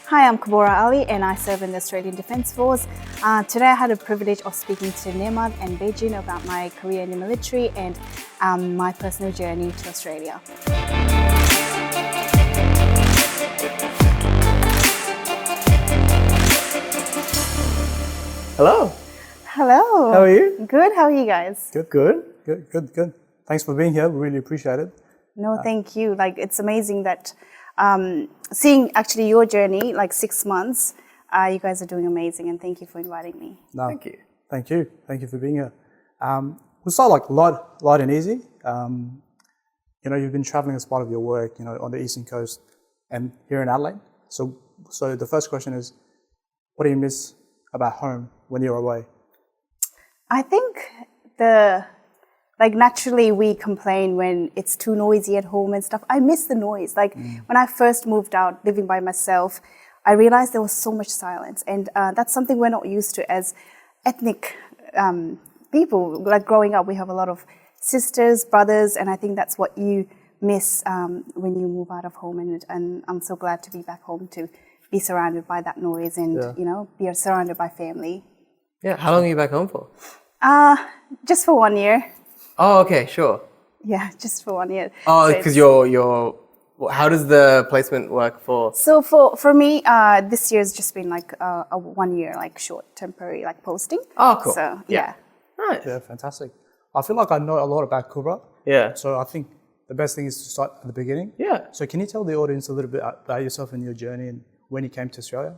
Hi, I'm Kbora Ali and I serve in the Australian Defence Force. Today I had the privilege of speaking to Neermad and Beijing about my career in the military and my personal journey to Australia. Hello. Hello. How are you? Good, how are you guys? Good. Thanks for being here. We really appreciate it. No, thank you. It's amazing that seeing actually your journey, 6 months, you guys are doing amazing and thank you for inviting me. No, Thank you. Thank you for being here. We'll start light and easy. You've been traveling as part of your work, on the eastern coast and here in Adelaide. So the first question is, what do you miss about home when you're away? I think naturally we complain when it's too noisy at home and stuff. I miss the noise. When I first moved out living by myself, I realized there was so much silence, and that's something we're not used to as ethnic people. Growing up, we have a lot of sisters, brothers, and I think that's what you miss when you move out of home. And I'm so glad to be back home to be surrounded by that noise and be surrounded by family. Yeah, how long are you back home for? Just for 1 year. Oh, okay, sure. Yeah, just for 1 year. Oh, because you're. How does the placement work for? So for me, this year's just been a 1 year, short temporary posting. Oh, cool. So yeah. Nice. Yeah, fantastic. I feel like I know a lot about Kbora. Yeah. So I think the best thing is to start at the beginning. Yeah. So can you tell the audience a little bit about yourself and your journey and when you came to Australia?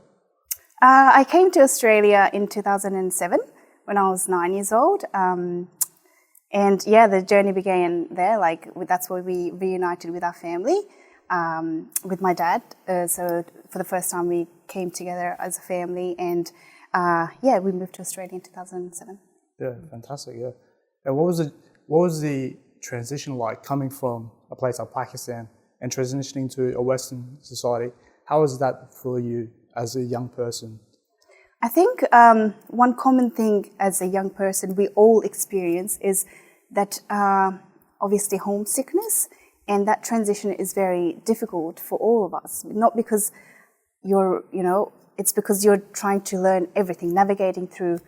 I came to Australia in 2007 when I was 9 years old. And yeah, the journey began there. That's where we reunited with our family, with my dad. So for the first time, we came together as a family, and we moved to Australia in 2007. Yeah, fantastic. Yeah. And what was the transition like coming from a place like Pakistan and transitioning to a Western society? How was that for you as a young person? I think one common thing as a young person we all experience is that obviously homesickness, and that transition is very difficult for all of us. Not because it's because you're trying to learn everything, navigating through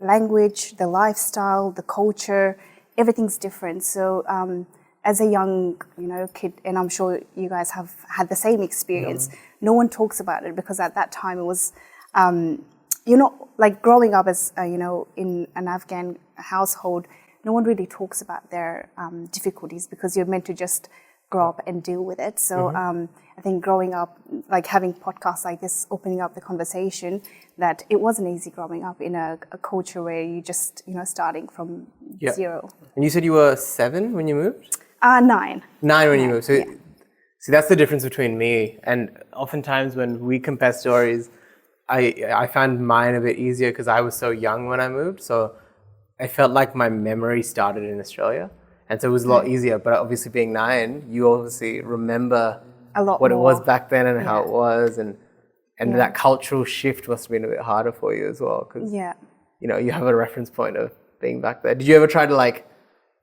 language, the lifestyle, the culture, everything's different. So as a young kid, and I'm sure you guys have had the same experience, no one talks about it because at that time it was growing up as in an Afghan household, no one really talks about their difficulties because you're meant to just grow up and deal with it. So I think growing up, having podcasts like this, opening up the conversation, that it wasn't easy growing up in a culture where you just, starting from zero. And you said you were 7 when you moved? 9. 9 when you moved. So, see, that's the difference between me. And oftentimes when we compare stories, I found mine a bit easier because I was so young when I moved. So I felt like my memory started in Australia. And so it was a lot easier. But obviously being 9, you obviously remember a lot what more. It was back then and how it was. And that cultural shift must have been a bit harder for you as well. Because, you have a reference point of being back there. Did you ever try to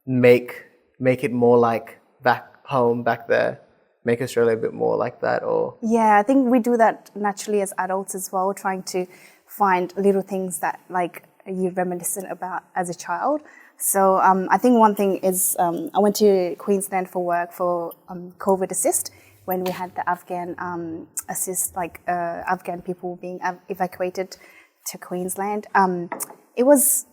make it more like back home, back there? Make Australia a bit more like that, or? Yeah, I think we do that naturally as adults as well, trying to find little things that you're reminiscent about as a child. So I think one thing is I went to Queensland for work for COVID assist when we had the Afghan assist, Afghan people being evacuated to Queensland. It was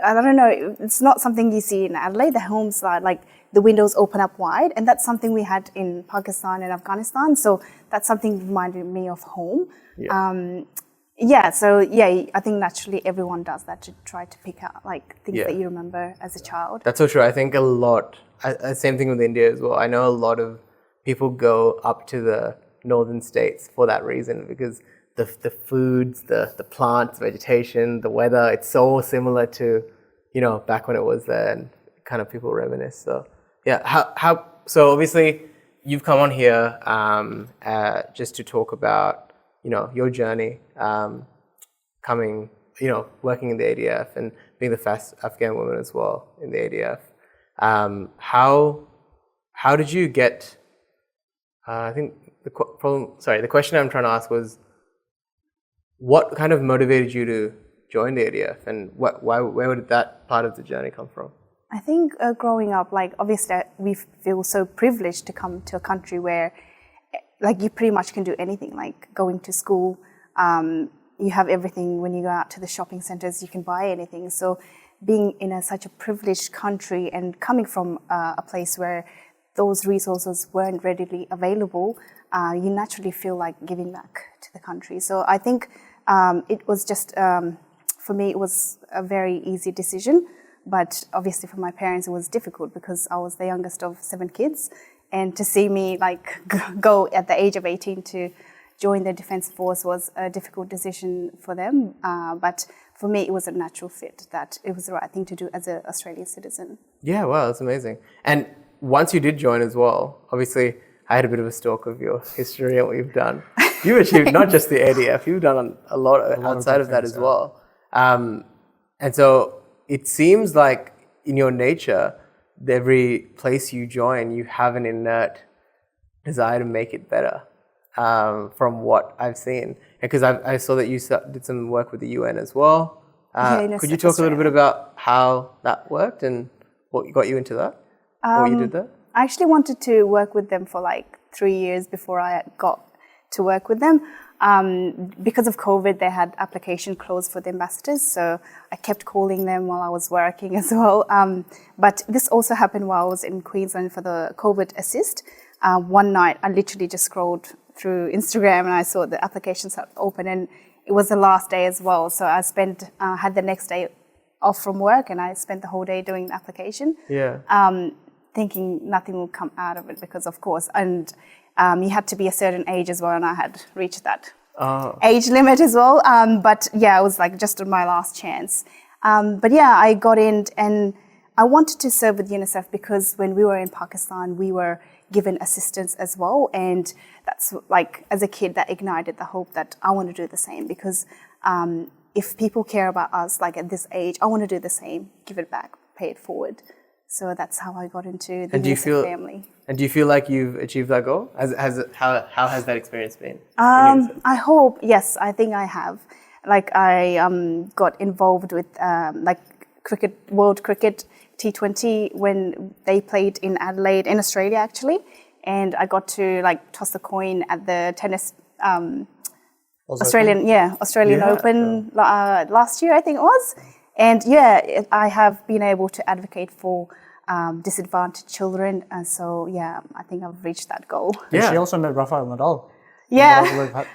I don't know, it's not something you see in Adelaide. The homes are the windows open up wide, and that's something we had in Pakistan and Afghanistan. So that's something reminded me of home. I think naturally everyone does that to try to pick out things that you remember as a child. That's so true. I think a lot, same thing with India as well. I know a lot of people go up to the northern states for that reason, because the foods, the plants, vegetation, the weather, it's so similar to, back when it was there, and kind of people reminisce. So yeah, so obviously you've come on here just to talk about, your journey coming, working in the ADF and being the first Afghan woman as well in the ADF. How did you get, I think the question I'm trying to ask was, what kind of motivated you to join the ADF, and where would that part of the journey come from? I think growing up, like obviously we feel so privileged to come to a country where like you pretty much can do anything, like going to school, you have everything. When you go out to the shopping centers, you can buy anything. So being in such a privileged country and coming from a place where those resources weren't readily available, you naturally feel like giving back to the country. So I think it was just, for me, it was a very easy decision. But obviously for my parents, it was difficult because I was the youngest of 7 kids. And to see me like go at the age of 18 to join the Defence Force was a difficult decision for them. But for me, it was a natural fit that it was the right thing to do as an Australian citizen. Yeah, wow, that's amazing. And once you did join as well, obviously I had a bit of a stalk of your history and what you've done. You've achieved not just the ADF, you've done a lot outside of that as well. And so it seems like in your nature, every place you join, you have an inert desire to make it better, from what I've seen. Because I saw that you did some work with the UN as well. Could you talk a little bit about how that worked and what got you into that? What you did there? I actually wanted to work with them for like 3 years before I got to work with them. Because of COVID, they had application closed for the ambassadors, so I kept calling them while I was working as well. But this also happened while I was in Queensland for the COVID assist. One night, I literally just scrolled through Instagram and I saw the applications had open, and it was the last day as well. So I had the next day off from work, and I spent the whole day doing the application. Yeah. Thinking nothing will come out of it because, of course, and you had to be a certain age as well, and I had reached that age limit as well. But yeah, it was like just on my last chance. But yeah, I got in and I wanted to serve with UNICEF because when we were in Pakistan, we were given assistance as well. And that's like, as a kid, that ignited the hope that I want to do the same because if people care about us, like at this age, I want to do the same, give it back, pay it forward. So that's how I got into the UNICEF family. And do you feel like you've achieved that goal? How has that experience been? I hope, yes, I think I have. Like I got involved with like cricket, World Cricket T20 when they played in Adelaide, in Australia actually. And I got to like toss the coin at the tennis Australian Open last year, I think it was. And yeah, I have been able to advocate for disadvantaged children. And so, yeah, I think I've reached that goal. Yeah. And she also met Rafael Nadal. Yeah.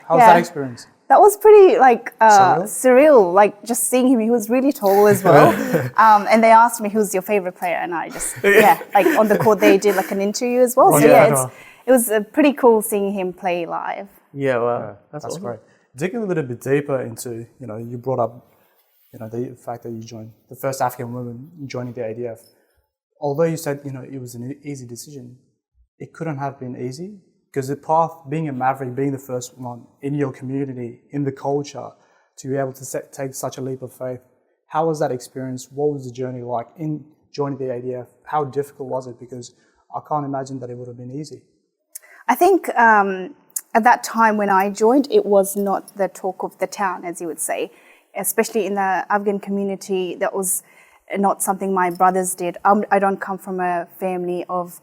How was that experience? That was pretty like surreal. Like just seeing him, he was really tall as well. And they asked me who's your favorite player, and I just like on the court they did like an interview as well. So it was pretty cool seeing him play live. Yeah, wow, yeah, that's awesome. great. Digging a little bit deeper into you brought up the fact that you joined the first African woman joining the ADF. Although you said it was an easy decision, it couldn't have been easy. Because the path, being a maverick, being the first one in your community, in the culture, to be able to take such a leap of faith, how was that experience? What was the journey like in joining the ADF? How difficult was it? Because I can't imagine that it would have been easy. I think at that time when I joined, it was not the talk of the town, as you would say. Especially in the Afghan community, that was not something my brothers did. I don't come from a family of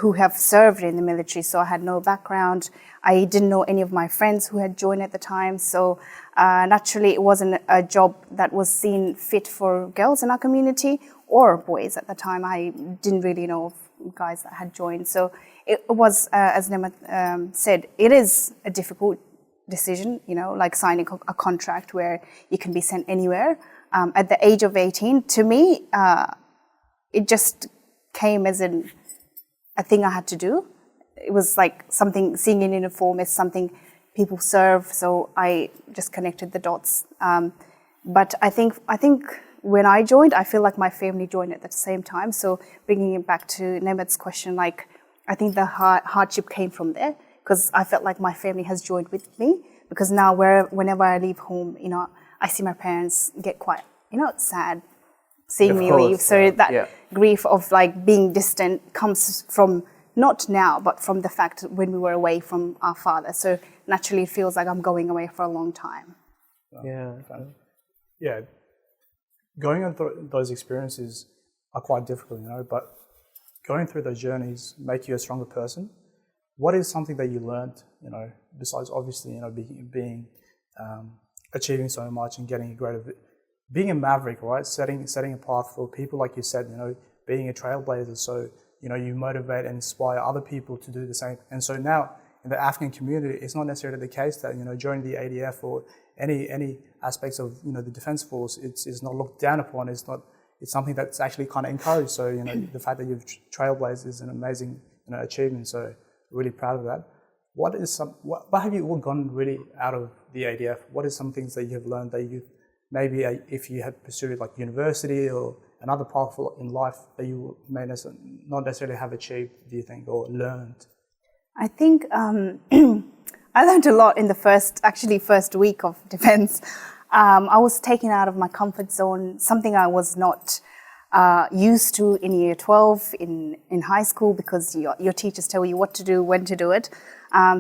who have served in the military, so I had no background. I didn't know any of my friends who had joined at the time, so naturally it wasn't a job that was seen fit for girls in our community or boys at the time. I didn't really know of guys that had joined, so it was, as Nema said, it is a difficult decision, like signing a contract where you can be sent anywhere. At the age of 18, to me, it just came as a thing I had to do. It was like something, seeing in uniform is something people serve, so I just connected the dots. But I think when I joined, I feel like my family joined at the same time. So bringing it back to Nemet's question, like I think the hardship came from there because I felt like my family has joined with me. Because now whenever I leave home, I see my parents get quite, sad seeing me leave. So that grief of like being distant comes from not now, but from the fact when we were away from our father. So naturally it feels like I'm going away for a long time. Yeah. Going on through those experiences are quite difficult, but going through those journeys make you a stronger person. What is something that you learned, besides obviously, being achieving so much and getting a greater, being a maverick, right? Setting a path for people, like you said, being a trailblazer. So, you motivate and inspire other people to do the same. And so now in the Afghan community, it's not necessarily the case that, joining the ADF or any aspects of, the defense force, it's not looked down upon. It's something that's actually kind of encouraged. So, the fact that you've trailblazed is an amazing, achievement. So really proud of that. What have you gone really out of the ADF? What is some things that you have learned that you maybe if you had pursued like university or another path in life that you may not necessarily have achieved, do you think, or learned? I think I learned a lot in the first week of defense. I was taken out of my comfort zone, something I was not used to in year 12 in high school, because your teachers tell you what to do, when to do it.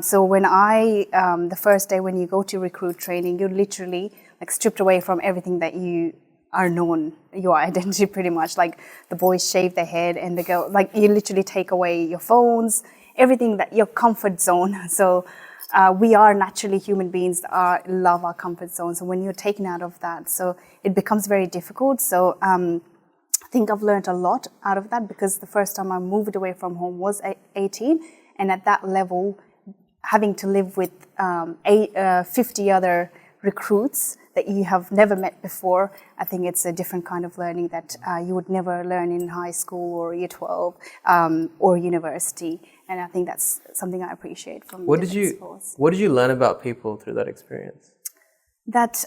So when the first day when you go to recruit training, you're literally like stripped away from everything that you are known, your identity pretty much. Like the boys shave their head and the girl, like you literally take away your phones, everything that your comfort zone. So we are naturally human beings that love our comfort zone. So when you're taken out of that, so it becomes very difficult. So I think I've learned a lot out of that, because the first time I moved away from home was 18, and at that level, having to live with 50 other recruits that you have never met before, I think it's a different kind of learning that you would never learn in high school or year 12 or university. And I think that's something I appreciate from What did you learn about people through that experience? That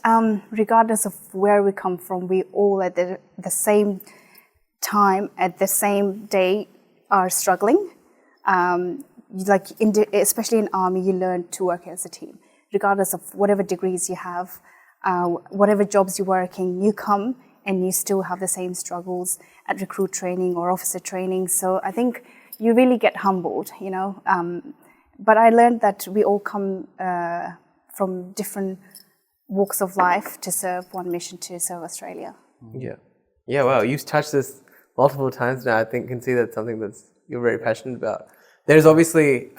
regardless of where we come from, we all at the same time, at the same day, are struggling. Especially in army, you learn to work as a team. Regardless of whatever degrees you have, whatever jobs you're working, you come and you still have the same struggles at recruit training or officer training. So I think you really get humbled, But I learned that we all come from different walks of life to serve one mission, to serve Australia. Yeah. Wow. You've touched this multiple times now. I think can see that's something you're very passionate about. There's obviously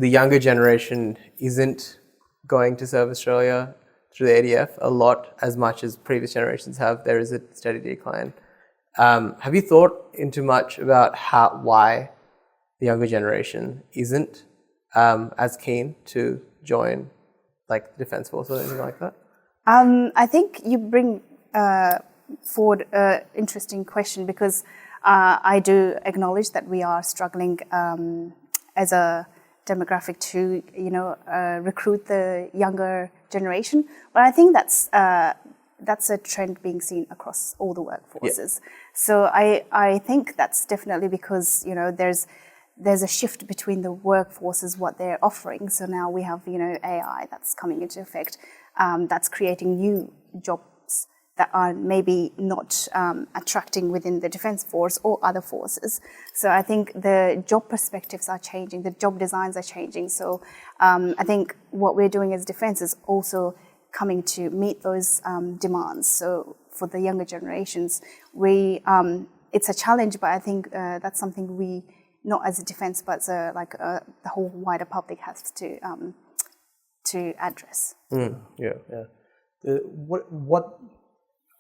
the younger generation isn't going to serve Australia through the ADF a lot as much as previous generations have. There is a steady decline. Have you thought into much about why the younger generation isn't as keen to join like the Defence Force or anything like that? I think you bring forward an interesting question, because I do acknowledge that we are struggling as a demographic to, recruit the younger generation. But I think that's a trend being seen across all the workforces. Yeah. So I think that's definitely because, there's a shift between the workforces, what they're offering. So now we have, AI that's coming into effect, that's creating new jobs that are maybe not attracting within the Defence Force or other forces. So I think the job perspectives are changing, the job designs are changing. So I think what we're doing as Defence is also coming to meet those demands. So for the younger generations, it's a challenge, but I think that's something we, not as a Defence, but the whole wider public has to address. What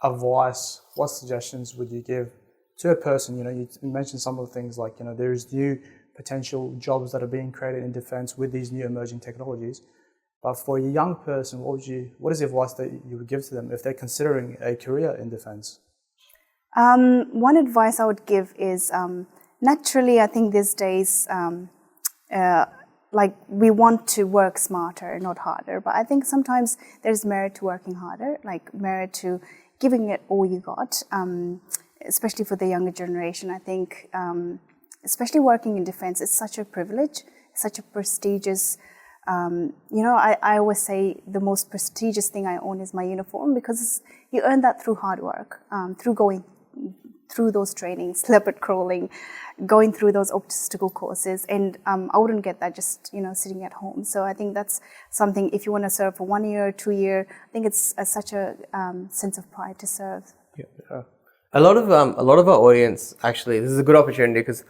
advice, what suggestions would you give to a person? You mentioned some of the things like, there's new potential jobs that are being created in defence with these new emerging technologies. But for a young person, what is the advice that you would give to them if they're considering a career in defence? One advice I would give is, naturally, I think these days, we want to work smarter, not harder. But I think sometimes there's merit to working harder, like merit to giving it all you got, especially for the younger generation. I think, especially working in defence, it's such a privilege, such a prestigious, I always say the most prestigious thing I own is my uniform, because you earn that through hard work, through going through those trainings, leopard crawling, going through those obstacle courses, and I wouldn't get that just sitting at home. So I think that's something, if you want to serve for 1 year, 2 year, I think it's such a sense of pride to serve. Yeah. A lot of our audience, actually, this is a good opportunity because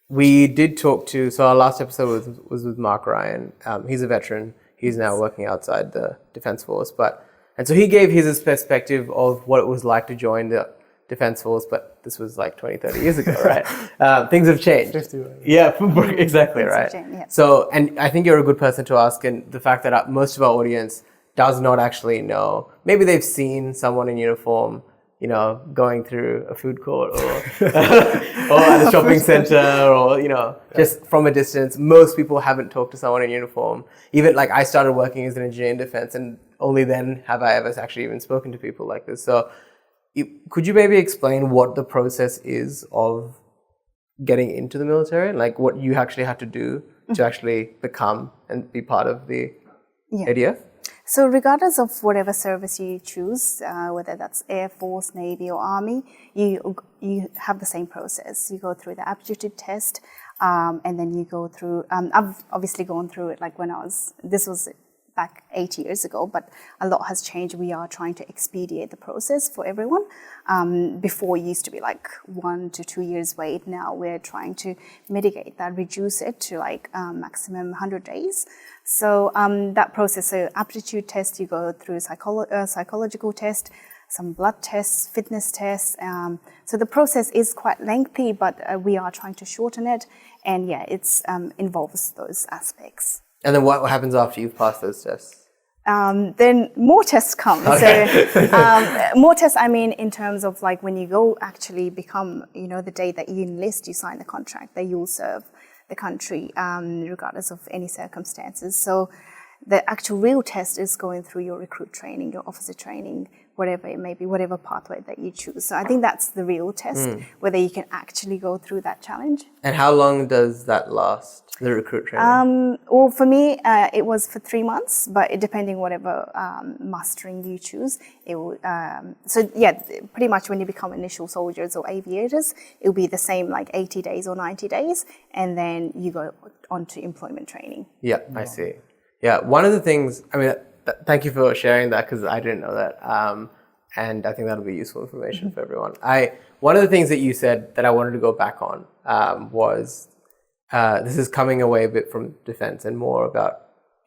we did talk to, so our last episode was with Mark Ryan. He's a veteran. He's now working outside the Defence Force. And so he gave his perspective of what it was like to join the Defence Force, but this was like 20, 30 years ago, right? Things have changed. 50, yeah, exactly, right? Changed, yeah. So, and I think you're a good person to ask, and the fact that most of our audience does not actually know. Maybe they've seen someone in uniform, going through a food court or at a shopping center or, just from a distance. Most people haven't talked to someone in uniform. Even like I started working as an engineer in defense, and only then have I ever actually even spoken to people like this. So could you maybe explain what the process is of getting into the military, like what you actually had to do to actually become and be part of the ADF? So regardless of whatever service you choose, whether that's Air Force, Navy or Army, you have the same process. You go through the aptitude test, and then you go through, I've obviously gone through it like this was back 8 years ago, but a lot has changed. We are trying to expedite the process for everyone. Before it used to be like 1 to 2 years wait. Now we're trying to mitigate that, reduce it to like maximum 100 days. So that process, so aptitude test, you go through psychological test, some blood tests, fitness tests. So the process is quite lengthy, but we are trying to shorten it. And yeah, it's involves those aspects. And then what happens after you've passed those tests? Then more tests come. Okay. So more tests, I mean, in terms of like when you go actually become, the day that you enlist, you sign the contract that you'll serve the country, regardless of any circumstances. So the actual real test is going through your recruit training, your officer training, whatever it may be, whatever pathway that you choose. So I think that's the real test, whether you can actually go through that challenge. And how long does that last, the recruit training? Well, for me, it was for 3 months, but depending whatever mustering you choose, it will. So yeah, pretty much when you become initial soldiers or aviators, it will be the same, like 80 days or 90 days, and then you go on to employment training. Yeah, I see. Yeah, one of the things, I mean, thank you for sharing that because I didn't know that. And I think that'll be useful information for everyone. One of the things that you said that I wanted to go back on was, this is coming away a bit from defense and more about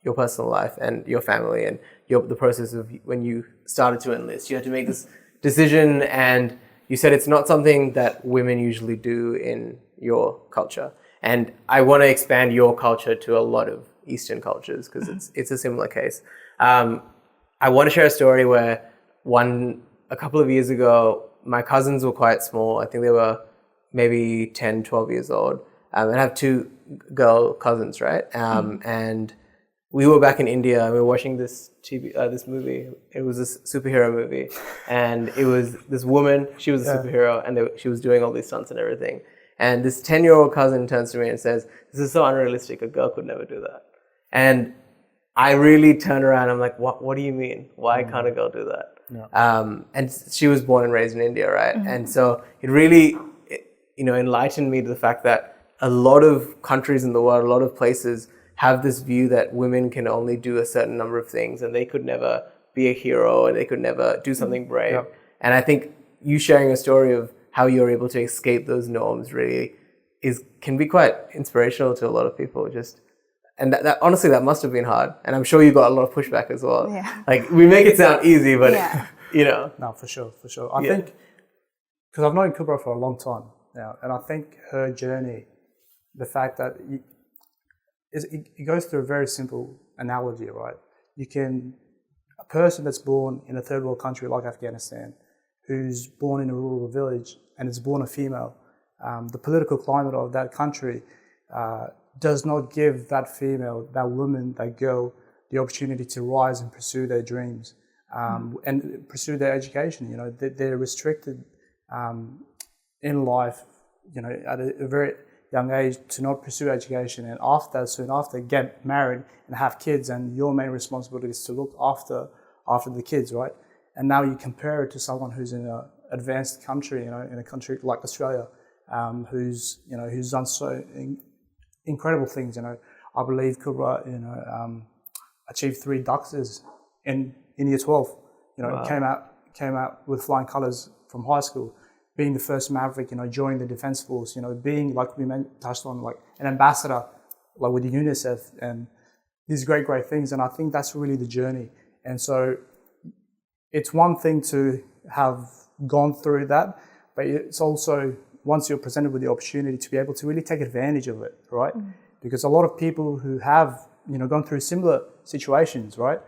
your personal life and your family and the process of when you started to enlist. You had to make this decision, and you said it's not something that women usually do in your culture. And I want to expand your culture to a lot of Eastern cultures because it's a similar case. I want to share a story where a couple of years ago, my cousins were quite small. I think they were maybe 10, 12 years old. And I have 2 girl cousins, right? And we were back in India and we were watching this this movie. It was a superhero movie. And it was this woman, she was a superhero, and she was doing all these stunts and everything. And this 10-year-old cousin turns to me and says, "This is so unrealistic, a girl could never do that." And I really turned around, I'm like, what do you mean? Why can't a girl do that? Yeah. And she was born and raised in India, right? And so it really, enlightened me to the fact that a lot of countries in the world, a lot of places have this view that women can only do a certain number of things and they could never be a hero and they could never do something brave. Yep. And I think you sharing a story of how you're able to escape those norms really can be quite inspirational to a lot of people. And that honestly, that must have been hard. And I'm sure you got a lot of pushback as well. Yeah. Like, we make it sound easy, but, No, for sure. I think, because I've known Kbora for a long time now, and I think her journey, the fact that it goes through a very simple analogy, right? A person that's born in a third world country like Afghanistan, who's born in a rural village and is born a female, the political climate of that country does not give that female, that woman, that girl, the opportunity to rise and pursue their dreams and pursue their education. They're restricted in life, at a very young age to not pursue education, and soon after get married and have kids, and your main responsibility is to look after the kids, right? And now you compare it to someone who's in a advanced country, in a country like Australia, who's done so incredible things. I believe Kbora, achieved 3 doctors in year 12. Wow. Came out with flying colours from high school, being the first maverick, joining the Defence Force, being, like we touched on, like an ambassador, like with the UNICEF, and these great things. And I think that's really the journey. And so it's one thing to have gone through that, but it's also, once you're presented with the opportunity, to be able to really take advantage of it, right? Mm. Because a lot of people who have, gone through similar situations, right,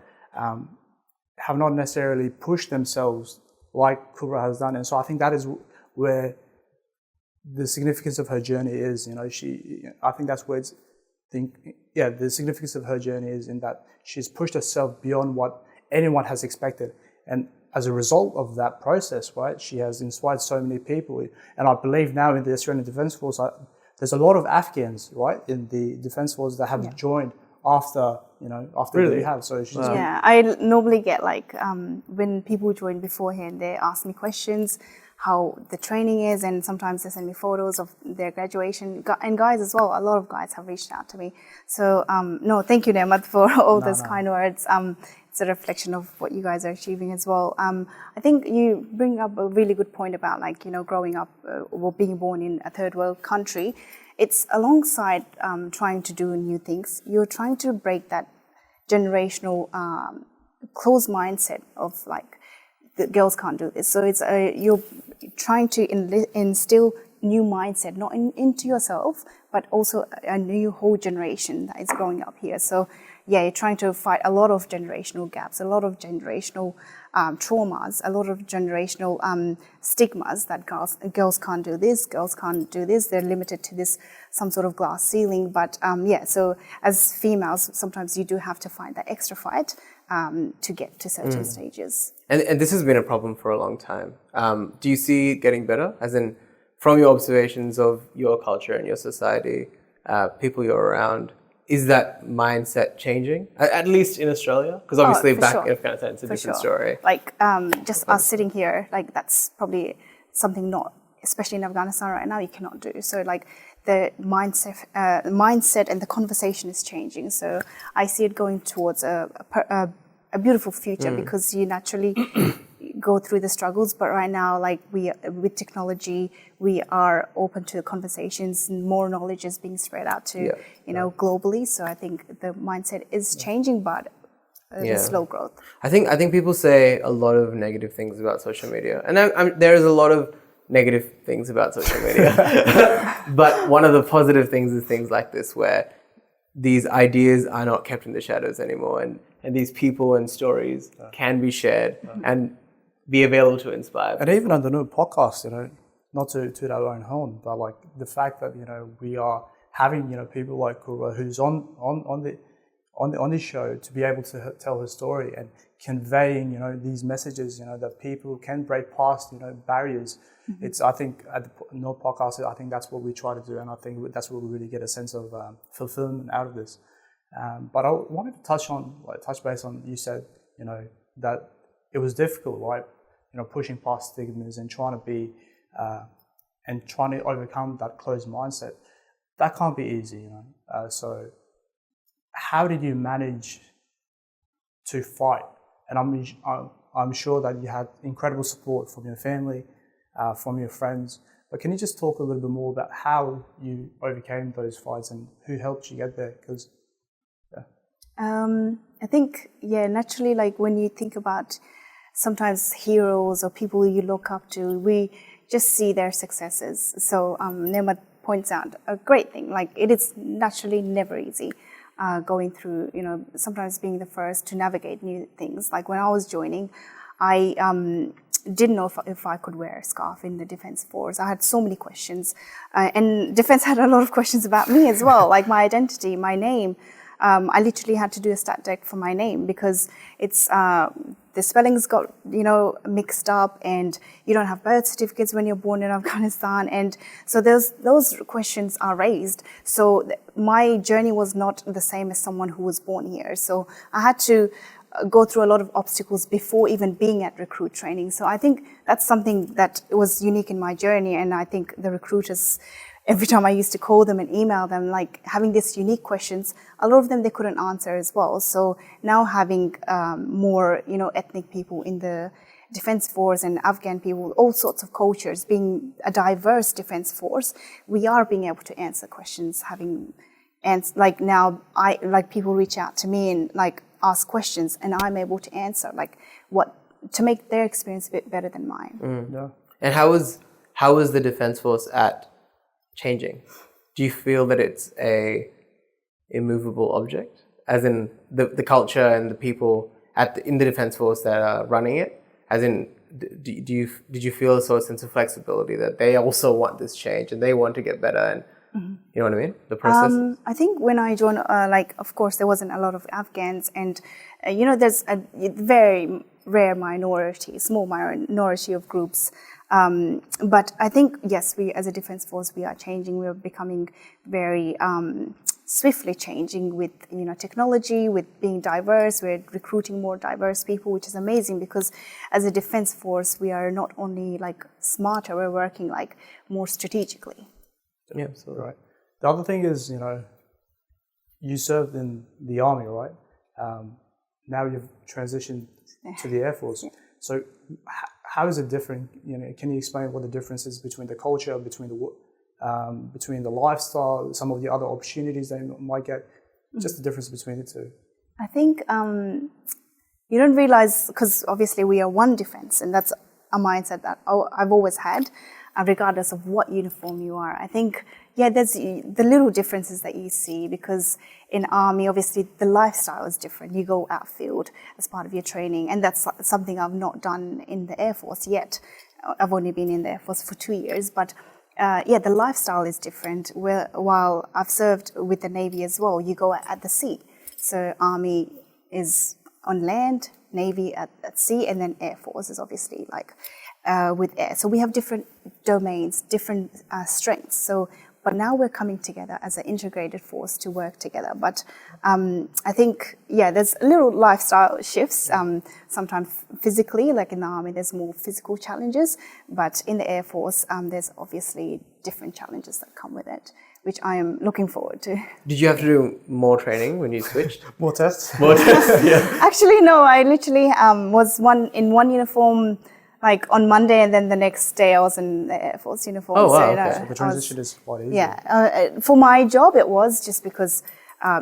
have not necessarily pushed themselves like Kbora has done. And so I think that is where the significance of her journey is. I think that's where the significance of her journey is, in that she's pushed herself beyond what anyone has expected. And as a result of that process, right, she has inspired so many people. And I believe now in the Australian Defence Force, there's a lot of Afghans, right, in the Defence Force that have joined after really? we have. So she's I normally get when people join beforehand, they ask me questions, how the training is, and sometimes they send me photos of their graduation. And guys as well, a lot of guys have reached out to me. So no, thank you, Nehmat, for all those kind words. It's a reflection of what you guys are achieving as well. I think you bring up a really good point about growing up or being born in a third world country. It's alongside trying to do new things. You're trying to break that generational closed mindset of the girls can't do this. So it's you're trying to instill new mindset, not into yourself, but also a new whole generation that is growing up here. So you're trying to fight a lot of generational gaps, a lot of generational traumas, a lot of generational stigmas that girls can't do this, girls can't do this, they're limited to this, some sort of glass ceiling. But so as females, sometimes you do have to find that extra fight to get to certain stages. And this has been a problem for a long time. Do you see it getting better? As in, from your observations of your culture and your society, people you're around, is that mindset changing? At least in Australia? Because obviously back in Afghanistan, it's a different story. Just us sitting here, that's probably something not, especially in Afghanistan right now, you cannot do. So the mindset and the conversation is changing. So I see it going towards a beautiful future because you naturally go through the struggles. But right now, with technology, we are open to conversations, and more knowledge is being spread out to globally. So I think the mindset is changing, but slow growth. I think people say a lot of negative things about social media, and there is a lot of negative things about social media. But one of the positive things is things like this, where these ideas are not kept in the shadows anymore, and these people and stories can be shared and be available to inspire. And even on the Noor Podcast, not to toot our own horn, but the fact that we are having people like Kbora, who's on this show, to be able to tell her story and conveying these messages that people can break past barriers. It's, I think, at the Noor Podcast, I think that's what we try to do, and I think that's where we really get a sense of fulfillment out of this. But I wanted to touch base on, you said that it was difficult, right? Pushing past stigmas and trying to overcome that closed mindset. That can't be easy, So how did you manage to fight? And I'm sure that you had incredible support from your family, from your friends. But can you just talk a little bit more about how you overcame those fights and who helped you get there? Because I think, naturally, when you think about sometimes heroes or people you look up to, we just see their successes. So Nehmat points out a great thing, it is naturally never easy going through, sometimes being the first to navigate new things. When I was joining, I didn't know if I could wear a scarf in the Defence Force. I had so many questions. And Defence had a lot of questions about me as well, my identity, my name. I literally had to do a stat deck for my name because it's the spellings got mixed up, and you don't have birth certificates when you're born in Afghanistan, and so those questions are raised. So my journey was not the same as someone who was born here. So I had to go through a lot of obstacles before even being at recruit training. So I think that's something that was unique in my journey, and I think the recruiters, every time I used to call them and email them, like having these unique questions, a lot of them they couldn't answer as well. So now having more, ethnic people in the Defence Force and Afghan people, all sorts of cultures, being a diverse Defence Force, we are being able to answer questions, like now people reach out to me and like ask questions, and I'm able to answer to make their experience a bit better than mine. Yeah. And how is the Defence Force at changing? Do you feel that it's a immovable object, as in the culture and the people in the Defence Force that are running it? As in, did you feel a sort of sense of flexibility that they also want this change and they want to get better, and you know what I mean? The process. I think when I joined, of course, there wasn't a lot of Afghans, and there's a very rare small minority of groups. But I think, yes, we as a Defence Force, we are changing. We are becoming very swiftly changing with technology, with being diverse. We're recruiting more diverse people, which is amazing, because as a Defence Force, we are not only like smarter, we're working like more strategically. Yeah, absolutely. Right. The other thing is, you served in the army, right? Now you've transitioned to the Air Force. Yeah. So how is it different? Can you explain what the difference is between the culture, between the lifestyle, some of the other opportunities they might get, just the difference between the two? I think you don't realize, because obviously we are one defense, and that's a mindset that I've always had, regardless of what uniform you are. I think, there's the little differences that you see, because in army, obviously the lifestyle is different. You go outfield as part of your training, and that's something I've not done in the Air Force yet. I've only been in the Air Force for 2 years, but the lifestyle is different. While I've served with the Navy as well, you go at the sea. So Army is on land, Navy at sea, and then Air Force is obviously with air. So we have different domains, different strengths. But now we're coming together as an integrated force to work together. But I think, there's little lifestyle shifts. Sometimes physically, like in the Army, there's more physical challenges. But in the Air Force, there's obviously different challenges that come with it, which I am looking forward to. Did you have to do more training when you switched? More tests? More tests, yeah. Actually, no. I literally was in one uniform, like on Monday, and then the next day I was in the Air Force uniform. Oh, wow. So the transition is quite easy. Yeah. For my job, it was just because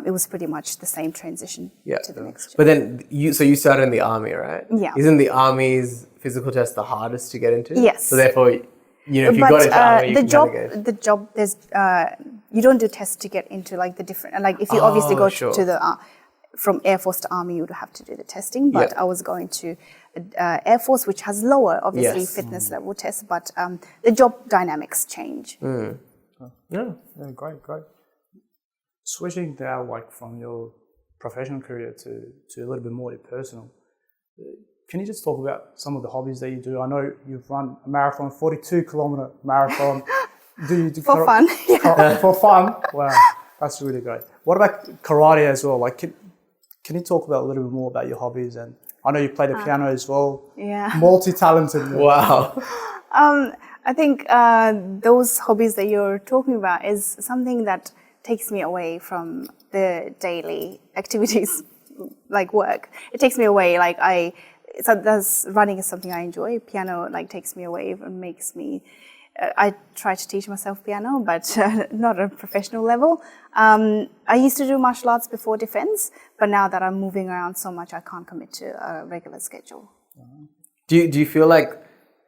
it was pretty much the same transition to the next job. But then you started in the Army, right? Yeah. Isn't the Army's physical test the hardest to get into? Yes. So therefore, if you got into Army, you can the job, there's you don't do tests to get into like the different, like if you obviously go to the from Air Force to Army, you would have to do the testing. But I was going to Air Force, which has lower, obviously, fitness level tests, but the job dynamics change. Yeah, great. Switching now, from your professional career to a little bit more personal, can you just talk about some of the hobbies that you do? I know you've run a marathon, 42-kilometer marathon. For fun. For fun? Wow, that's really great. What about karate as well? Can you talk about a little bit more about your hobbies? And I know you play the piano as well. Yeah. Multi-talented. Wow. I think those hobbies that you're talking about is something that takes me away from the daily activities, like work. It takes me away. Running is something I enjoy. Piano takes me away and makes me. I try to teach myself piano, but not at a professional level. I used to do martial arts before defense, but now that I'm moving around so much, I can't commit to a regular schedule. Do you feel like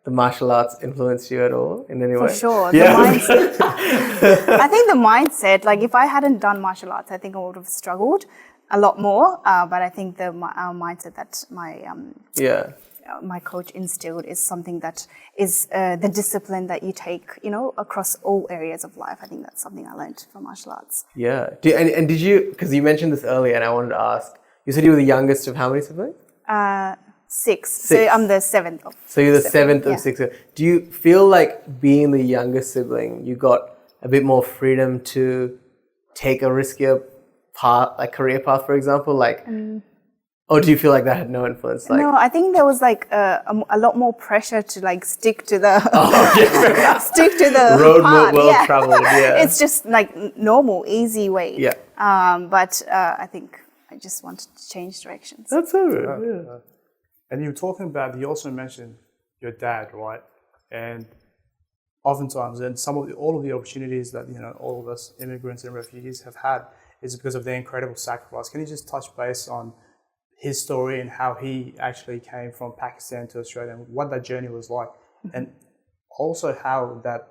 the martial arts influenced you at all in any way? For sure. Yeah. The mindset. I think the mindset, if I hadn't done martial arts, I think I would have struggled a lot more. But I think the mindset that my coach instilled is something that is the discipline that you take, across all areas of life. I think that's something I learned from martial arts. Yeah. And did you, because you mentioned this earlier and I wanted to ask, you said you were the youngest of how many siblings? 6. So I'm the 7th of. So you're the 7th of 6. Do you feel like being the youngest sibling, you got a bit more freedom to take a riskier path, like career path, for example? Or do you feel like that had no influence? Like, No, I think there was like a lot more pressure to like stick to the stick to the road path. well traveled. Yeah, It's just like normal, easy way. Yeah. But I think I just wanted to change directions. that's so good. Yeah. And you were talking about, you also mentioned your dad, right? And oftentimes, and all of the opportunities that, you know, all of us immigrants and refugees have had is because of their incredible sacrifice. Can you just touch base on his story and how he actually came from Pakistan to Australia and what that journey was like, and also how that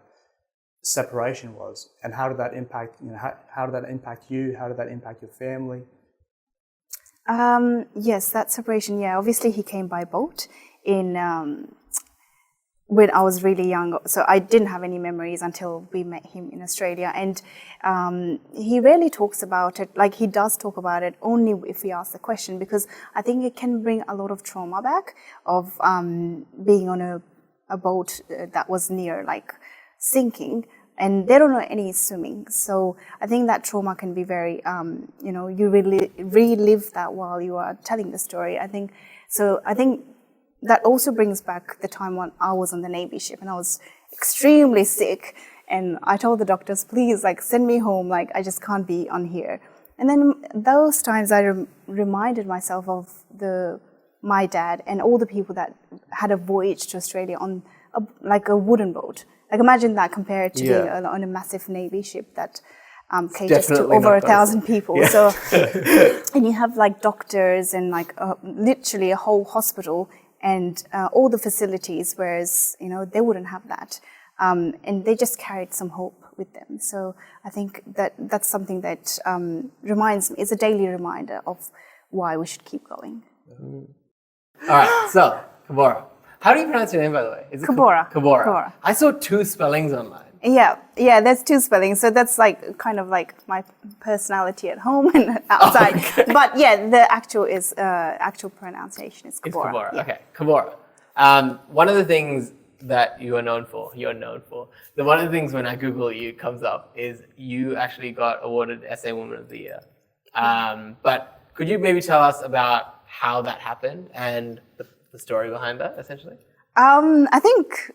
separation was, and how did that impact, you know, how did that impact you? How did that impact your family? Yes, that separation. Yeah, obviously he came by boat in when I was really young, so I didn't have any memories until we met him in Australia. And he rarely talks about it. Like, he does talk about it only if we ask the question, because I think it can bring a lot of trauma back of being on a boat that was near like sinking, and they don't know any swimming. So I think that trauma can be very, you know, you really relive that while you are telling the story. I think that also brings back the time when I was on the Navy ship and I was extremely sick. And I told the doctors, please, like, send me home. Like, I just can't be on here. And then those times I reminded myself of my dad and all the people that had a voyage to Australia on a wooden boat. Like, imagine that compared to being on a massive Navy ship that caters to over 1,000 people. Yeah. So, and you have like doctors and like literally a whole hospital and all the facilities, whereas, you know, they wouldn't have that. And they just carried some hope with them. So I think that's something that reminds me, it's a daily reminder of why we should keep going. All right, so Kbora. How do you pronounce your name, by the way? Is it Kbora. Kbora. I saw 2 spellings online. Yeah, there's 2 spellings. So that's like kind of like my personality at home and outside. Oh, okay. But yeah, the actual pronunciation is Kbora. It's Kbora. Yeah. Okay, Kbora. One of the things that one of the things when I Google you comes up is you actually got awarded SA Woman of the Year. But could you maybe tell us about how that happened and the story behind that, essentially? I think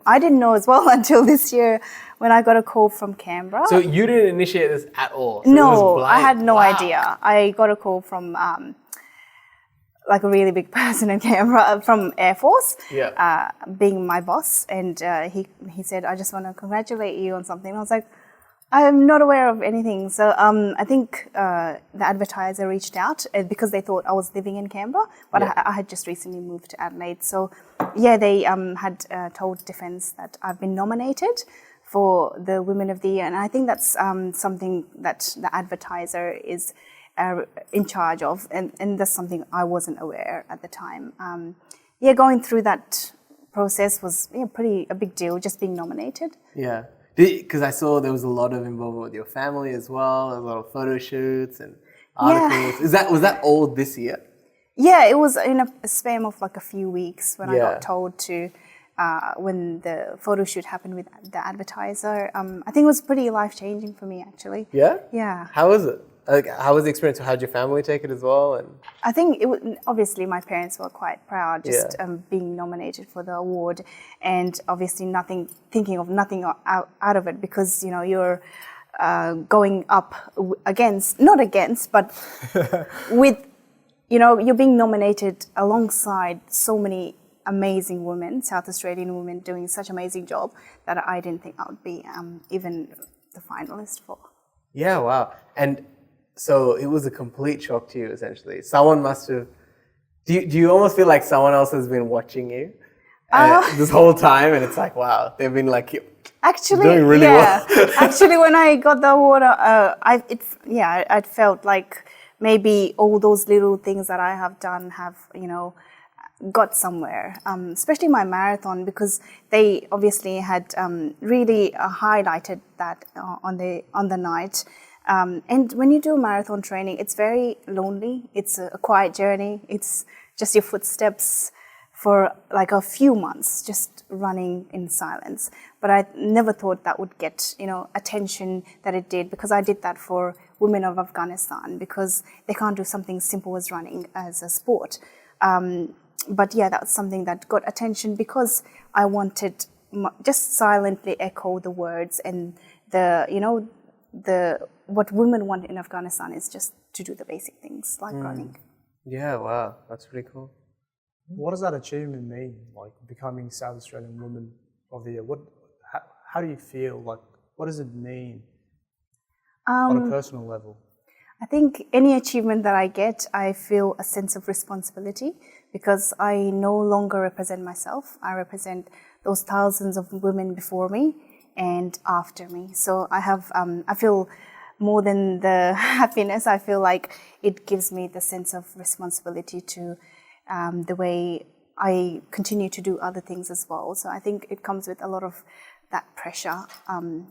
I didn't know as well until this year when I got a call from Canberra. So you didn't initiate this at all? So no, I had no idea. I got a call from like a really big person in Canberra from Air Force, being my boss, and he said, I just want to congratulate you on something. I was like, I'm not aware of anything. So I think the Advertiser reached out because they thought I was living in Canberra, but I had just recently moved to Adelaide. So yeah, they had told Defence that I've been nominated for the Women of the Year. And I think that's something that the Advertiser is in charge of. And that's something I wasn't aware at the time. Going through that process was a big deal, just being nominated. Yeah. Because I saw there was a lot of involvement with your family as well, a lot of photo shoots and articles. Was that all this year? Yeah, it was in a span of like a few weeks when I got told to, when the photo shoot happened with the Advertiser. I think it was pretty life-changing for me, actually. Yeah? Yeah. How was it? Like, how was the experience? How did your family take it as well? And I think obviously my parents were quite proud just being nominated for the award, and obviously thinking of nothing out of it, because you're going up but with you're being nominated alongside so many amazing women, South Australian women, doing such an amazing job that I didn't think I would be even the finalist for. Yeah, wow. And so it was a complete shock to you, essentially. Someone must have... Do you almost feel like someone else has been watching you this whole time, and it's like, wow, they've been like doing really well? Actually, when I got the award, I felt like maybe all those little things that I have done have, got somewhere, especially my marathon, because they obviously had really highlighted that on the night. And when you do marathon training, it's very lonely. It's a quiet journey. It's just your footsteps for like a few months, just running in silence. But I never thought that would get, attention that it did, because I did that for women of Afghanistan because they can't do something simple as running as a sport. But yeah, that's something that got attention because I wanted just silently echo the words and what women want in Afghanistan is just to do the basic things like running. Yeah, wow, that's pretty cool. What does that achievement mean? Like becoming South Australian Woman of the Year. How do you feel? Like, what does it mean on a personal level? I think any achievement that I get, I feel a sense of responsibility because I no longer represent myself. I represent those thousands of women before me and after me. So I feel more than the happiness, I feel like it gives me the sense of responsibility to the way I continue to do other things as well. So I think it comes with a lot of that pressure,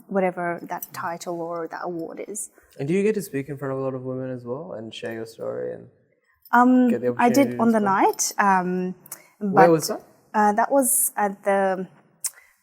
whatever that title or that award is. And do you get to speak in front of a lot of women as well and share your story and get the opportunity I did to on the speak? night. Where was that? That was at the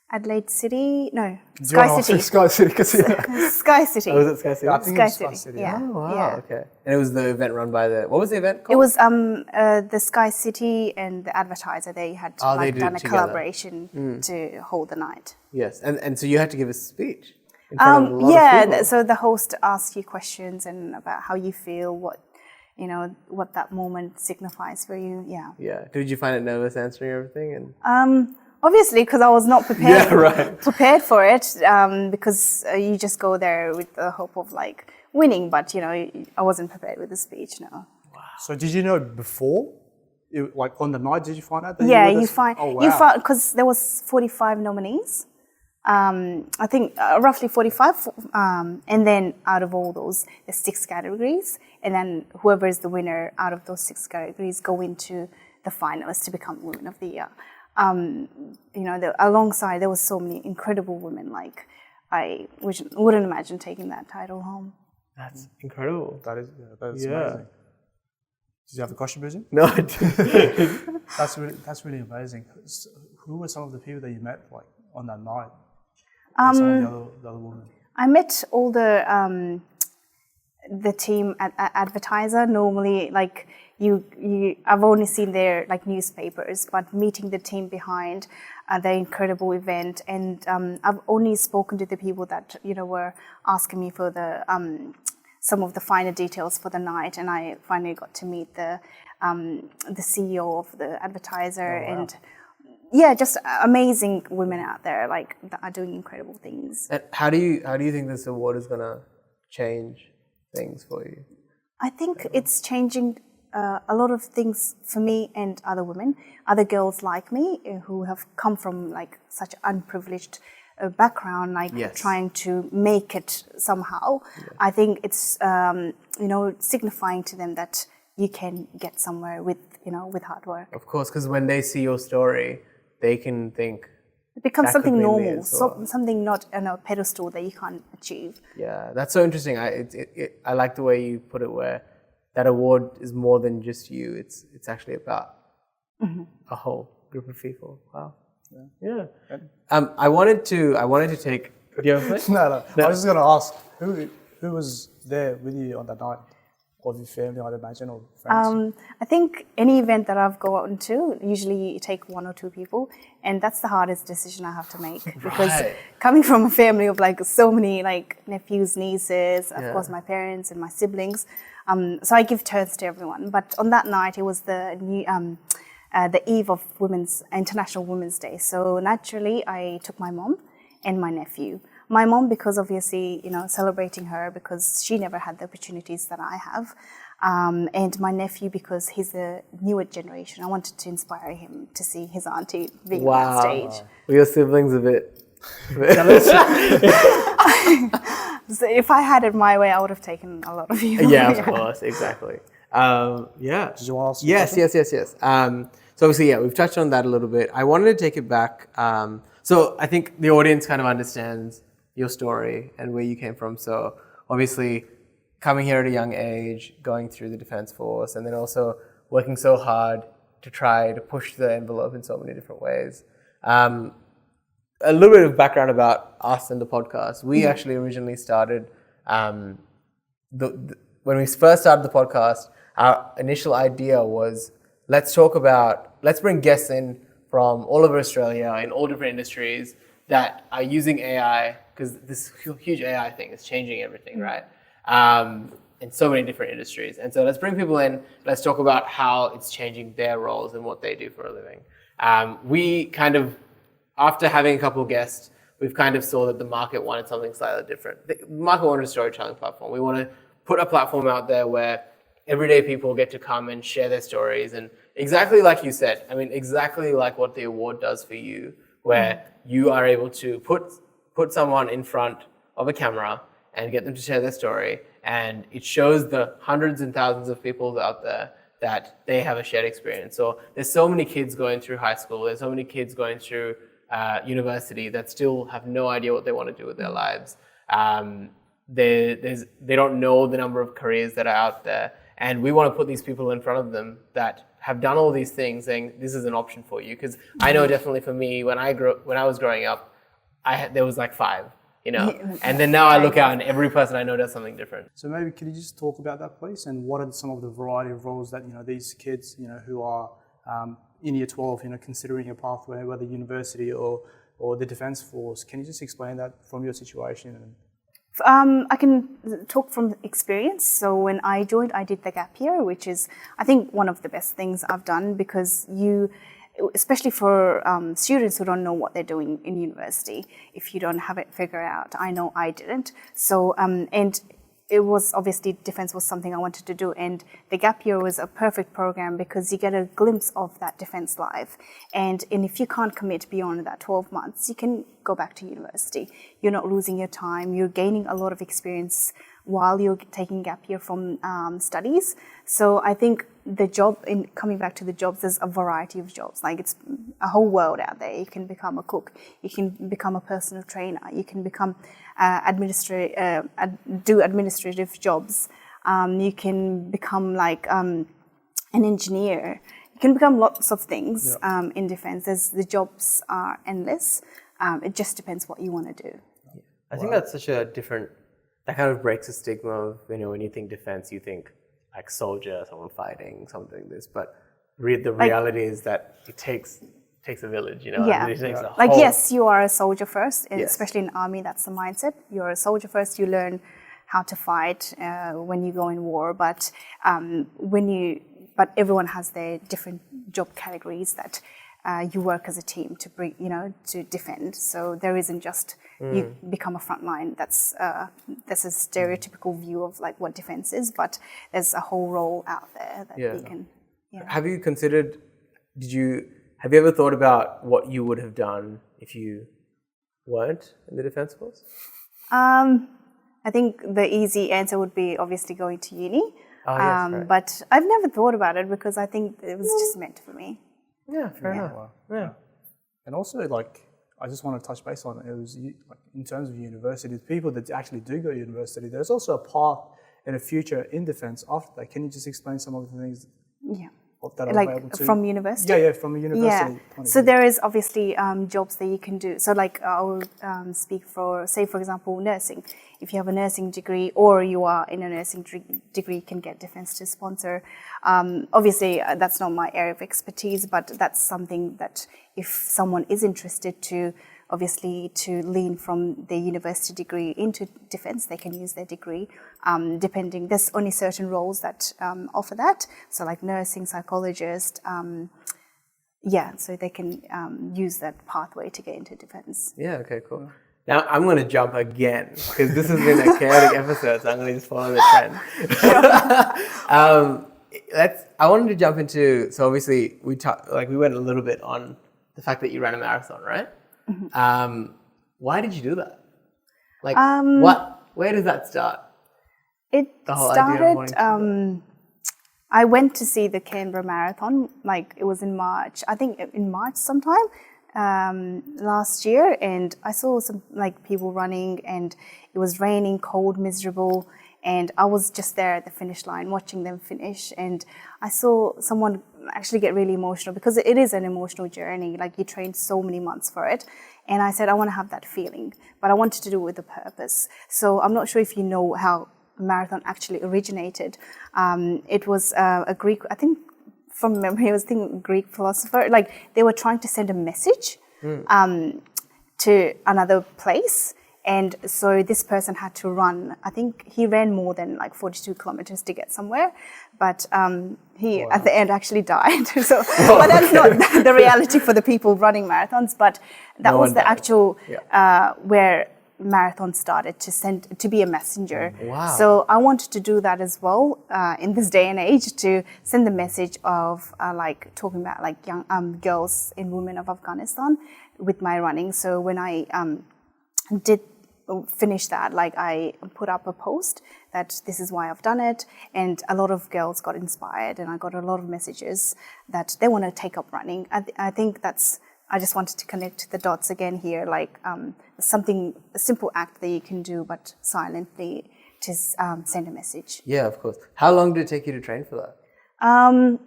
Adelaide City, no, Sky City. Sky City Casino. Sky City. Oh, was it Sky City? I think Sky it was Sky City, City. yeah. Oh, wow, Yeah. okay. And it was the event run by what was the event called? It was the Sky City and the Advertiser. They had they did done it a together. collaboration to hold the night. Yes, and so you had to give a speech in front of a lot of Yeah, people. so the host asks you questions and about how you feel, what that moment signifies for you. Yeah. Yeah. Did you find it nervous answering everything? And Obviously, because I was not prepared. Yeah, right. Prepared for it, because you just go there with the hope of like winning, but I wasn't prepared with the speech. No. So did you know before? Like on the night, did you find out that Yeah, you were you the- find Oh, wow. you find because there was 45 nominees. I think roughly 45, and then out of all those, there's 6 categories, and then whoever is the winner out of those 6 categories go into the finalists to become Women of the Year. Alongside there was so many incredible women. Like I wouldn't imagine taking that title home. that's incredible. That is Yeah. amazing. Did you have a question, Bridget? No, I didn't. That's really amazing. Who were some of the people that you met like on that night? Some of the other women. I met all the team at Advertiser. Normally, like I've only seen their like newspapers, but meeting the team behind the incredible event, and I've only spoken to the people that were asking me for the some of the finer details for the night, and I finally got to meet the CEO of the Advertiser, and yeah, just amazing women out there like that are doing incredible things. And how do you think this award is gonna change things for you? I think it's changing a lot of things for me and other women, other girls like me who have come from like such unprivileged background, like Yes. trying to make it somehow. Yeah. I think it's signifying to them that you can get somewhere with hard work. Of course, because when they see your story, they can think It becomes that could something be me normal, as well. something not on a pedestal that you can't achieve. Yeah, that's so interesting. I like the way you put it, where that award is more than just you. It's actually about a whole group of people. Wow. Yeah. I wanted to take. Do you have a question? No. I was just going to ask who was there with you on that night? Of your family, I'd imagine, or friends? I think any event that I've gone to, usually you take 1 or 2 people, and that's the hardest decision I have to make. Because Right. coming from a family of like so many like nephews, nieces, of Yeah. course my parents and my siblings, so I give turns to everyone. But on that night, it was the eve of International Women's Day. So naturally, I took my mom and my nephew. My mom, because obviously, celebrating her because she never had the opportunities that I have. And my nephew, because he's a newer generation. I wanted to inspire him to see his auntie being on that stage. Were your siblings a bit? So if I had it my way, I would have taken a lot of you. Yeah, of course, exactly. Yeah. Did you want to ask? Yes. So obviously, yeah, we've touched on that a little bit. I wanted to take it back. So I think the audience kind of understands your story and where you came from. So obviously, coming here at a young age, going through the Defence Force, and then also working so hard to try to push the envelope in so many different ways. A little bit of background about us and the podcast. We actually originally started when we first started the podcast, our initial idea was let's bring guests in from all over Australia in all different industries that are using AI, because this huge AI thing is changing everything, right? In so many different industries. And so let's bring people in, let's talk about how it's changing their roles and what they do for a living. We kind of, after having a couple of guests, we've kind of saw that the market wanted something slightly different. The market wanted a storytelling platform. We want to put a platform out there where everyday people get to come and share their stories. And exactly like you said, I mean, exactly like what the award does for you, where you are able to put someone in front of a camera and get them to share their story. And it shows the hundreds and thousands of people out there that they have a shared experience. So there's so many kids going through high school. There's so many kids going through university that still have no idea what they want to do with their lives. They don't know the number of careers that are out there. And we want to put these people in front of them that have done all these things, saying this is an option for you. Because I know definitely for me, when I was growing up, there was like 5. And then now I look out and every person I know does something different. So maybe could you just talk about that, please? And what are some of the variety of roles that, these kids, who are in year 12, considering a pathway, whether university or the Defence Force, can you just explain that from your situation? I can talk from experience. So when I joined, I did the gap year, which is, I think, one of the best things I've done, because especially for students who don't know what they're doing in university, if you don't have it figured out. I know I didn't. So, and it was obviously, defense was something I wanted to do, and the gap year was a perfect program because you get a glimpse of that defense life. And if you can't commit beyond that 12 months, you can go back to university. You're not losing your time. You're gaining a lot of experience while you're taking gap year from studies. So I think the job, in coming back to the jobs, there's a variety of jobs. Like, it's a whole world out there. You can become a cook. You can become a personal trainer. You can become do administrative jobs. You can become like an engineer. You can become lots of things in defense. The jobs are endless. It just depends what you want to do. I think that's such a different, that kind of breaks the stigma of, when you think defense, you think like soldier, someone fighting, something like this. But the reality is that it takes a village, Yeah. It takes a like, whole... yes, you are a soldier first, Yes. especially in army, that's the mindset. You're a soldier first, you learn how to fight when you go in war, but but everyone has their different job categories that you work as a team to bring, to defend. So there isn't just you become a frontline. That's a stereotypical view of like what defense is, but there's a whole role out there that you can. Yeah. Have you considered? Have you ever thought about what you would have done if you weren't in the Defence Force? I think the easy answer would be obviously going to uni. Oh, yes, right. But I've never thought about it because I think it was just meant for me. Yeah, fair enough. Wow. Yeah. And also, I just want to touch base on it. It was in terms of university, people that actually do go to university, there's also a path in a future in defence after that. Can you just explain some of the things? Yeah. That are like available to from university? Yeah, from a university point of So view. there is obviously jobs that you can do. So like I will speak for, say for example, nursing. If you have a nursing degree or you are in a nursing degree, you can get defence to sponsor. Obviously, that's not my area of expertise, but that's something that if someone is interested to, obviously to lean from their university degree into defence, they can use their degree. Depending, there's only certain roles that offer that. So like nursing, psychologist, so they can use that pathway to get into defence. Yeah, okay, cool. Now I'm going to jump again because this has been a chaotic episode, so I'm going to just follow the trend. I wanted to jump into, so obviously we went a little bit on the fact that you ran a marathon, right? Mm-hmm. Why did you do that? Like, where does that start? It the whole idea of wanting to started, I went to see the Canberra Marathon, like it was in March, I think in March sometime last year, and I saw some like people running and it was raining, cold, miserable, and I was just there at the finish line watching them finish, and I saw someone actually get really emotional because it is an emotional journey, like you trained so many months for it, and I said I want to have that feeling, but I wanted to do it with a purpose. So I'm not sure if you know how marathon actually originated. It was a Greek, I think from memory, I was thinking Greek philosopher. Like they were trying to send a message to another place. And so this person had to run, I think he ran more than like 42 kilometers to get somewhere, but he at the end actually died. So, but that's not the reality for the people running marathons, but that was the actual, where marathon started to be a messenger. Wow. So I wanted to do that as well in this day and age, to send the message of like talking about like young girls and women of Afghanistan with my running. So when I did finish that, like I put up a post that this is why I've done it, and a lot of girls got inspired, and I got a lot of messages that they want to take up running. I think I just wanted to connect the dots again here, like a simple act that you can do, but silently to send a message. Yeah, of course. How long did it take you to train for that?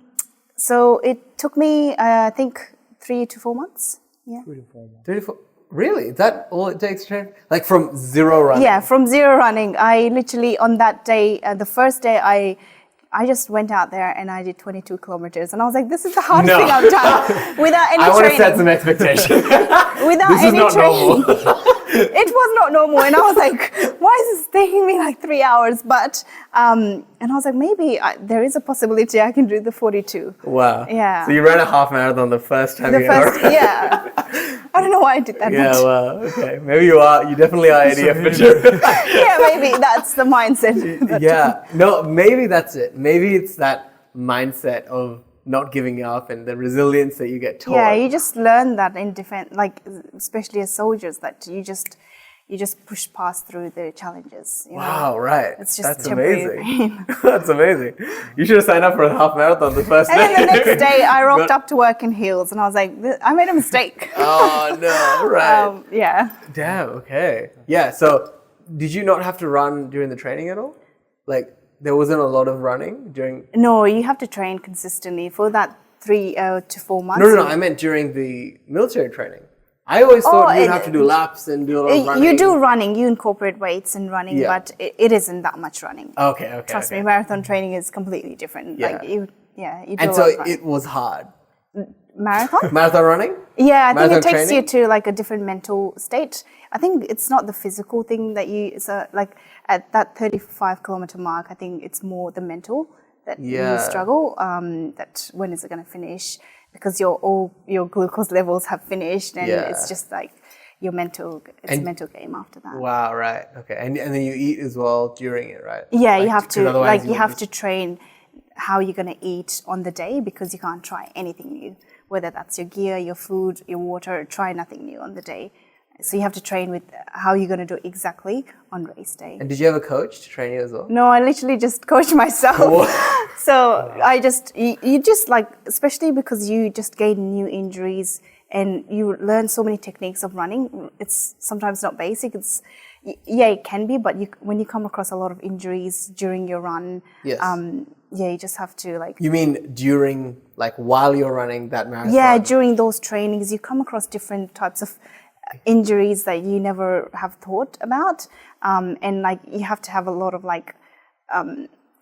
So it took me, I think, 3 to 4 months. Yeah. 3 to 4 months. 3 to 4. Really? Is that all it takes to train? Like from zero running? Yeah, from zero running. I literally, on that day, the first day, I just went out there and I did 22 kilometers. And I was like, this is the hardest thing I've done without any training. I want to set some expectations. Without this is any not training. normal. It was not normal. And I was like, why is this taking me like 3 hours? But, and I was like, maybe there is a possibility I can do the 42. Wow. Yeah. So you ran a half marathon the first time you ever ran. Yeah. I don't know why I did that. Yeah, but wow. Okay. Maybe you definitely are ADF for sure. yeah, maybe that's the mindset. Yeah. No, maybe that's it. Maybe it's that mindset of not giving up and the resilience that you get taught. Yeah, you just learn that in defense, like especially as soldiers, that you just push past through the challenges. You Wow, know? right. It's just That's temporary amazing. pain. That's amazing. You should have signed up for a half marathon the first And day. then the next day, I rocked up to work in heels, and I was like, I made a mistake. Oh no! Right. Yeah. Damn. Okay. Yeah. So, did you not have to run during the training at all? Like, there wasn't a lot of running during. No, you have to train consistently for that 3 to 4 months. No. I meant during the military training. I always thought you'd have to do laps and do a lot of running. You do running, you incorporate weights and running, Yeah. but it isn't that much running. Okay. Trust me, marathon training is completely different. Yeah. Like you do And a so lot of running. it was hard. Marathon? Marathon running? Yeah, I think Marathon it takes training? you to like a different mental state. I think it's not the physical thing that so like at that 35-kilometer mark, I think it's more the mental that Yeah. you struggle, that when is it going to finish? Because all your glucose levels have finished, and Yeah. it's just like your mental, it's a mental game after that. Wow. Right. Okay. And then you eat as well during it, right? Yeah, Like, you have 'cause to, otherwise like you wouldn't have to train how you're going to eat on the day, because you can't try anything new, whether that's your gear, your food, your water, try nothing new on the day. So you have to train with how you're going to do exactly on race day. And did you have a coach to train you as well? No, I literally just coach myself. So you just like, especially because you just gain new injuries and you learn so many techniques of running. It's sometimes not basic. It can be, but when you come across a lot of injuries during your run, Yes. you just have to like. You mean during, like, while you're running that marathon? Yeah, during those trainings, you come across different types of injuries that you never have thought about, and like you have to have a lot of like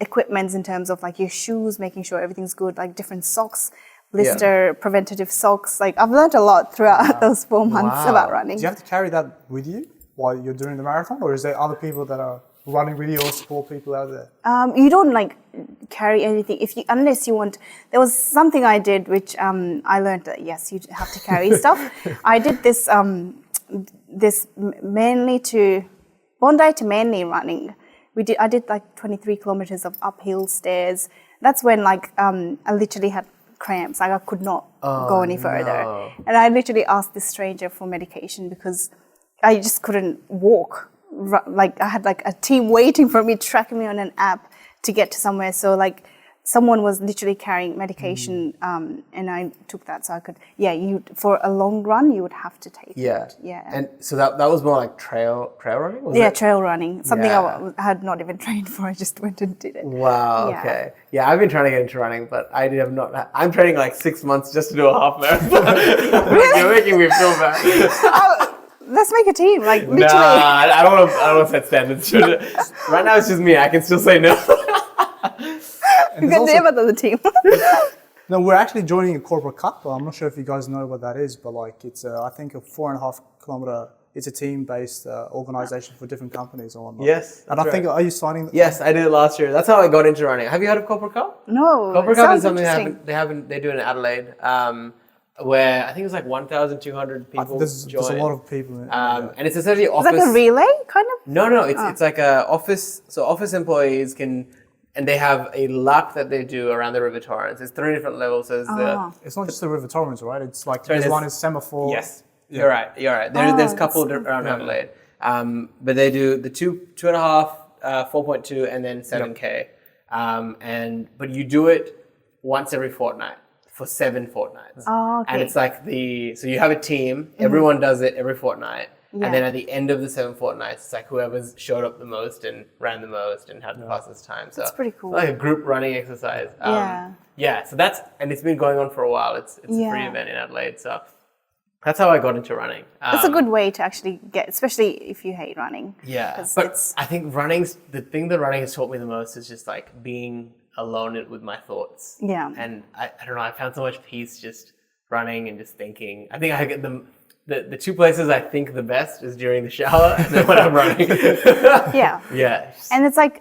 equipments in terms of like your shoes, making sure everything's good, like different socks, blister preventative socks. Like I've learned a lot throughout those 4 months about running. Do you have to carry that with you while you're doing the marathon, or is there other people that are running with you or support people out there? You don't like carry anything unless you want. There was something I did which I learned that yes, you have to carry stuff. I did this Manly to Bondi to Manly running. I did like 23 kilometers of uphill stairs. That's when like I literally had cramps. Like I could not go any further, and I literally asked this stranger for medication because I just couldn't walk. Like I had like a team waiting for me, tracking me on an app to get to somewhere. So like someone was literally carrying medication, and I took that so I could. Yeah, for a long run you would have to take it. Yeah. And so that was more like trail running? Was it? Trail running. Something Yeah. I had not even trained for. I just went and did it. Wow. Yeah. Okay. Yeah, I've been trying to get into running, but I have not. I'm training like 6 months just to do a half marathon. You're making me feel bad. let's make a team. Like literally. Nah, I don't want to set standards. Right now it's just me. I can still say no. You can name another team. No, we're actually joining a corporate cup. I'm not sure if you guys know what that is, but like it's I think a 4.5 kilometer. It's a team-based organization for different companies or whatnot. Yes, and I think are you signing? Yes, I did it last year. That's how I got into running. Have you heard of Corporal Cup? No. Corporal Cup is something they do in Adelaide, where I think it's like 1,200 people There's join. a lot of people. And it's essentially It's office. like a relay, kind of. No, it's like a office. So office employees can, and they have a lap that they do around the River Torrens. There's 3 different levels. There's It's not just the River Torrens, right? It's like Sorry, there's one is semaphore. Yes, you're right. There's a couple that's around Adelaide, but they do the 2.5, 4.2, and then 7K. But you do it once every fortnight for 7 fortnights. Oh, okay. And it's like so you have a team. Everyone does it every fortnight. Yeah. And then at the end of the 7 fortnights, it's like whoever's showed up the most and ran the most and had the fastest time. So That's pretty cool. Like a group running exercise. Yeah. So and it's been going on for a while. It's a free event in Adelaide. So that's how I got into running. It's a good way to actually get, especially if you hate running. Yeah. 'Cause But I think the thing that running has taught me the most is just like being alone with my thoughts. Yeah. And I don't know, I found so much peace just running and just thinking. I think I get the 2 places I think the best is during the shower and then when I'm running. Yeah. Yeah. And it's like,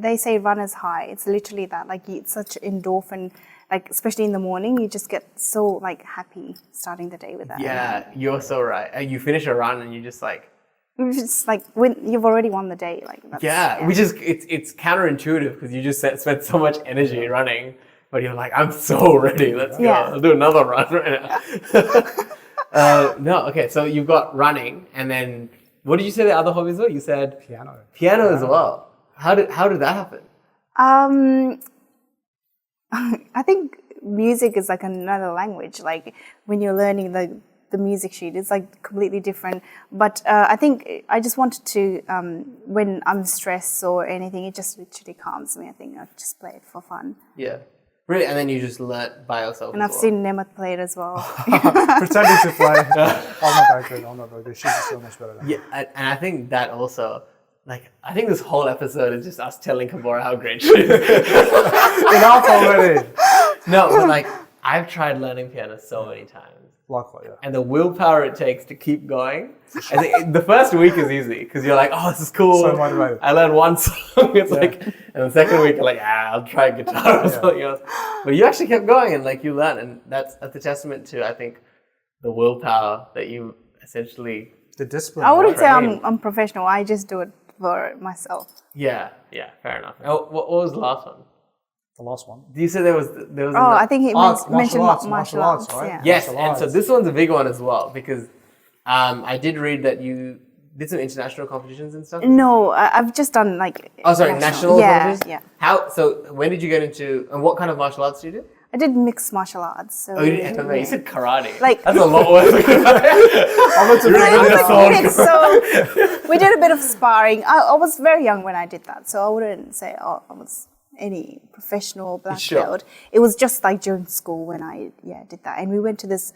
they say runner's high. It's literally that, like it's such endorphin, like especially in the morning, you just get so like happy starting the day with that. Yeah, you're so right. And you finish a run and you just like, It's like when you've already won the day. Like that's, which is, it's counterintuitive because you just spend so much energy running, but you're like, I'm so ready. Let's go. I'll do another run right now. Okay. So you've got running, and then what did you say the other hobbies were? You said piano as well. How did that happen? I think music is like another language. Like when you're learning the music sheet, it's like completely different. But I think I just wanted to, when I'm stressed or anything, it just literally calms me. I think I just play it for fun. Yeah. Really? And then you just learnt by yourself. And I've seen Nemat play it as well. Pretending to play. I'm not very good. She's so much better than me. Yeah, and I think that also, like, I think this whole episode is just us telling Kbora how great she is. Enough already. No, but like, I've tried learning piano so many times. Likewise, yeah. And the willpower it takes to keep going. I think the first week is easy because you're like, oh, this is cool. So motivated. I learned one song. It's like, and the second week you're like, I'll try guitar or something else. But you actually kept going and like you learn, and that's a testament to, I think, the willpower that you essentially. The discipline. I wouldn't say I'm professional. I just do it for myself. Yeah, fair enough. What was the last one? The last one. You said there was. Oh, I think he mentioned martial arts, right? Yeah. Yes, and so this one's a big one as well because I did read that you did some international competitions and stuff. No, I've just done like. Oh, sorry, national competitions? Yeah. So when did you get into, and what kind of martial arts do you do? I did mixed martial arts. So Oh, you did MMA. You said karate. Like- That's a lot worse. So we did a bit of sparring. I was very young when I did that, so I wouldn't say I was any professional black Sure. belt. It was just like during school when I did that, and we went to this.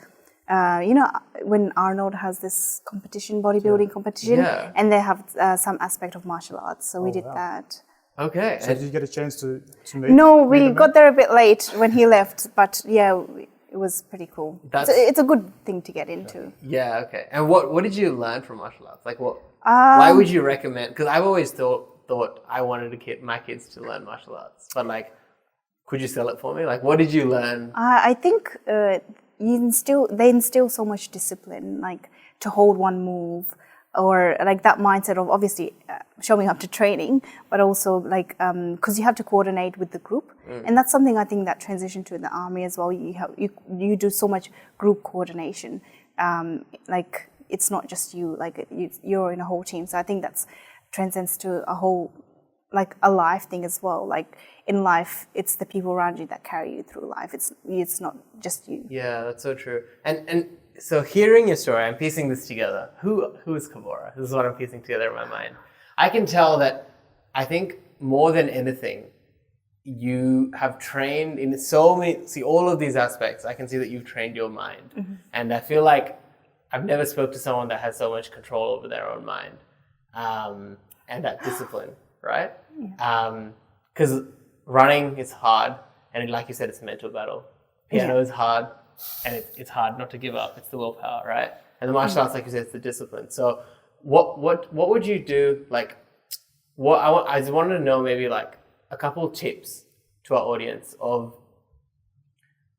When Arnold has this competition, bodybuilding competition, Yeah. and they have some aspect of martial arts, so we did that. Okay. So did you get a chance to meet? No, we him? got there a bit late when he left, but yeah, it was pretty cool. That's- It's a good thing to get into. Yeah. Okay. And what did you learn from martial arts? Like what? Why would you recommend? Because I've always thought I wanted my kids to learn martial arts, but like, could you sell it for me? Like, what did you learn? I think they instill so much discipline, like to hold one move, or like that mindset of obviously showing up to training, but also like because you have to coordinate with the group, and that's something I think that transitioned to in the army as well. You do so much group coordination, like it's not just you, like you're in a whole team. So I think that's transcends to a whole, like a life thing as well. Like in life, it's the people around you that carry you through life. It's not just you. Yeah, that's so true. And so hearing your story, I'm piecing this together. Who is Kbora? This is what I'm piecing together in my mind. I can tell that I think more than anything, you have trained in so many, all of these aspects. I can see that you've trained your mind. And I feel like I've never spoke to someone that has so much control over their own mind, and that discipline, right? Because running is hard, and like you said, it's a mental battle. Piano is hard, and it's hard not to give up. It's the willpower, right? And the martial arts, like you said, it's the discipline. So what would you do? Like, I just wanted to know maybe like a couple of tips to our audience of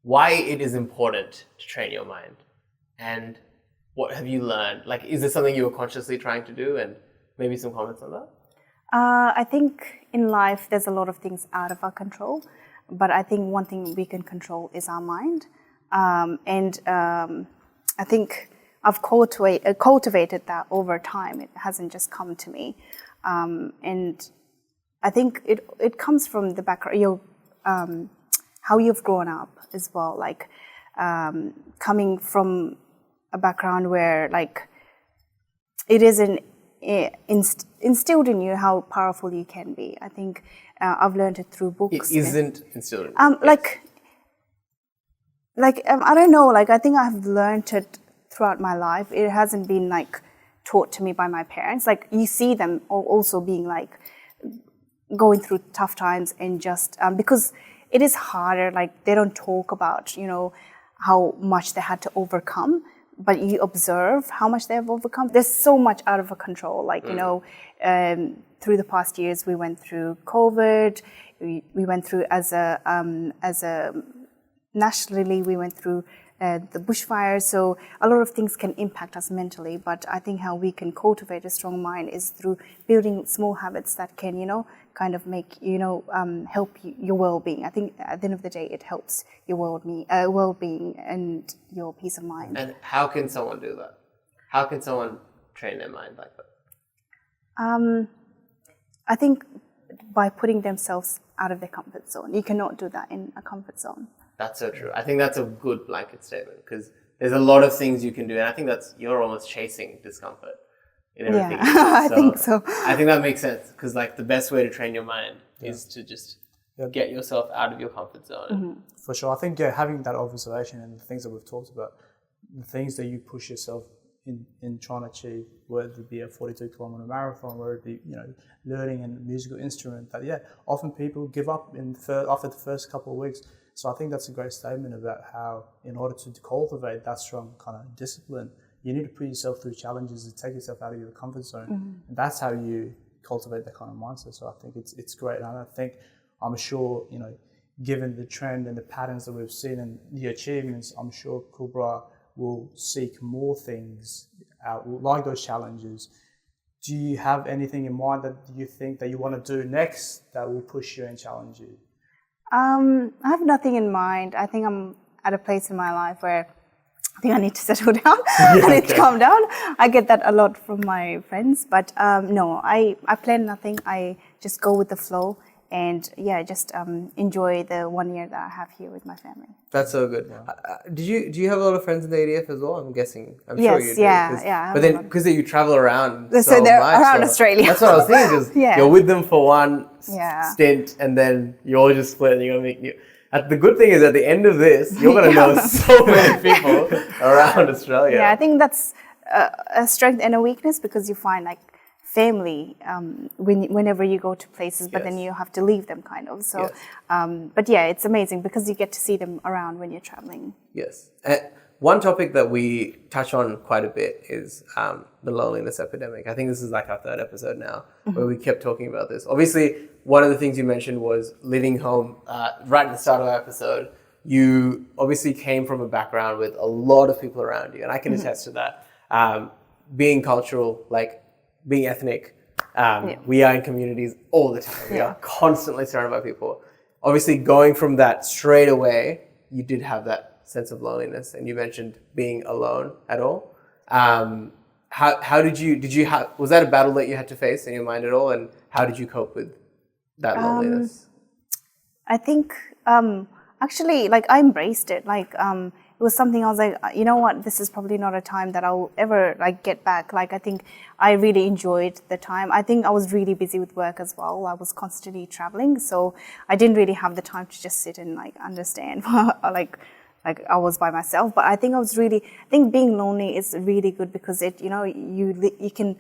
why it is important to train your mind, and what have you learned? Like, is this something you were consciously trying to do? And maybe some comments on that. I think in life there's a lot of things out of our control, but I think one thing we can control is our mind. I think I've cultivated that over time. It hasn't just come to me. And I think it comes from the background, how you've grown up as well, like coming from a background where like it isn't instilled in you how powerful you can be. I think I've learned it through books. It isn't instilled in you. I don't know, like I think I've learned it throughout my life. It hasn't been like taught to me by my parents. Like you see them also being like going through tough times, and just because it is harder, like they don't talk about, how much they had to overcome, but you observe how much they have overcome. There's so much out of our control. Like, through the past years, we went through COVID, we went through as a nationally, we went through the bushfires. So a lot of things can impact us mentally, but I think how we can cultivate a strong mind is through building small habits that can, kind of make, help your well-being. I think at the end of the day, it helps your well-being and your peace of mind. And how can someone do that? How can someone train their mind like that? I think by putting themselves out of their comfort zone. You cannot do that in a comfort zone. That's so true. I think that's a good blanket statement, because there's a lot of things you can do, and I think you're almost chasing discomfort in everything. Yeah, I think so. I think that makes sense, because like the best way to train your mind is to just get yourself out of your comfort zone. Mm-hmm. For sure. I think having that observation and the things that we've talked about, the things that you push yourself in trying to achieve, whether it be a 42-kilometer marathon, whether it be learning a musical instrument, that often people give up after the first couple of weeks. So I think that's a great statement about how, in order to cultivate that strong kind of discipline, you need to put yourself through challenges to take yourself out of your comfort zone. Mm-hmm. And that's how you cultivate that kind of mindset. So I think it's great. And I'm sure, given the trend and the patterns that we've seen and the achievements, I'm sure Kbora will seek more things out, like those challenges. Do you have anything in mind that you think that you want to do next that will push you and challenge you? I have nothing in mind. I think I'm at a place in my life where I think I need to settle down. I need to calm down. I get that a lot from my friends, but no, I plan nothing. I just go with the flow and just enjoy the 1 year that I have here with my family. That's so good. Do you have a lot of friends in the ADF as well? I'm guessing. I'm yes, sure you do. Yeah. But then, because you travel around so they're much, around Australia. That's what I was thinking. Because you're with them for one stint, and then you all just split, and you're gonna make. The good thing is, at the end of this, you're gonna know so many people around Australia. Yeah, I think that's a strength and a weakness, because you find like family whenever you go to places, but then you have to leave them kind of. So, but it's amazing because you get to see them around when you're traveling. Yes. One topic that we touch on quite a bit is the loneliness epidemic. I think this is like our third episode now, where we kept talking about this. Obviously, one of the things you mentioned was living home. Right at the start of our episode, you obviously came from a background with a lot of people around you, and I can attest to that. Being cultural, like being ethnic, we are in communities all the time. We are constantly surrounded by people. Obviously, going from that straight away, you did have that sense of loneliness, and you mentioned being alone at all. How did you was that a battle that you had to face in your mind at all, and how did you cope with that loneliness? I think actually, like, I embraced it. Like, it was something I was like, you know what, this is probably not a time that I'll ever like get back. Like, I think I really enjoyed the time. I think I was really busy with work as well. I was constantly traveling, so I didn't really have the time to just sit and like understand like like I was by myself. But I think I think being lonely is really good because you can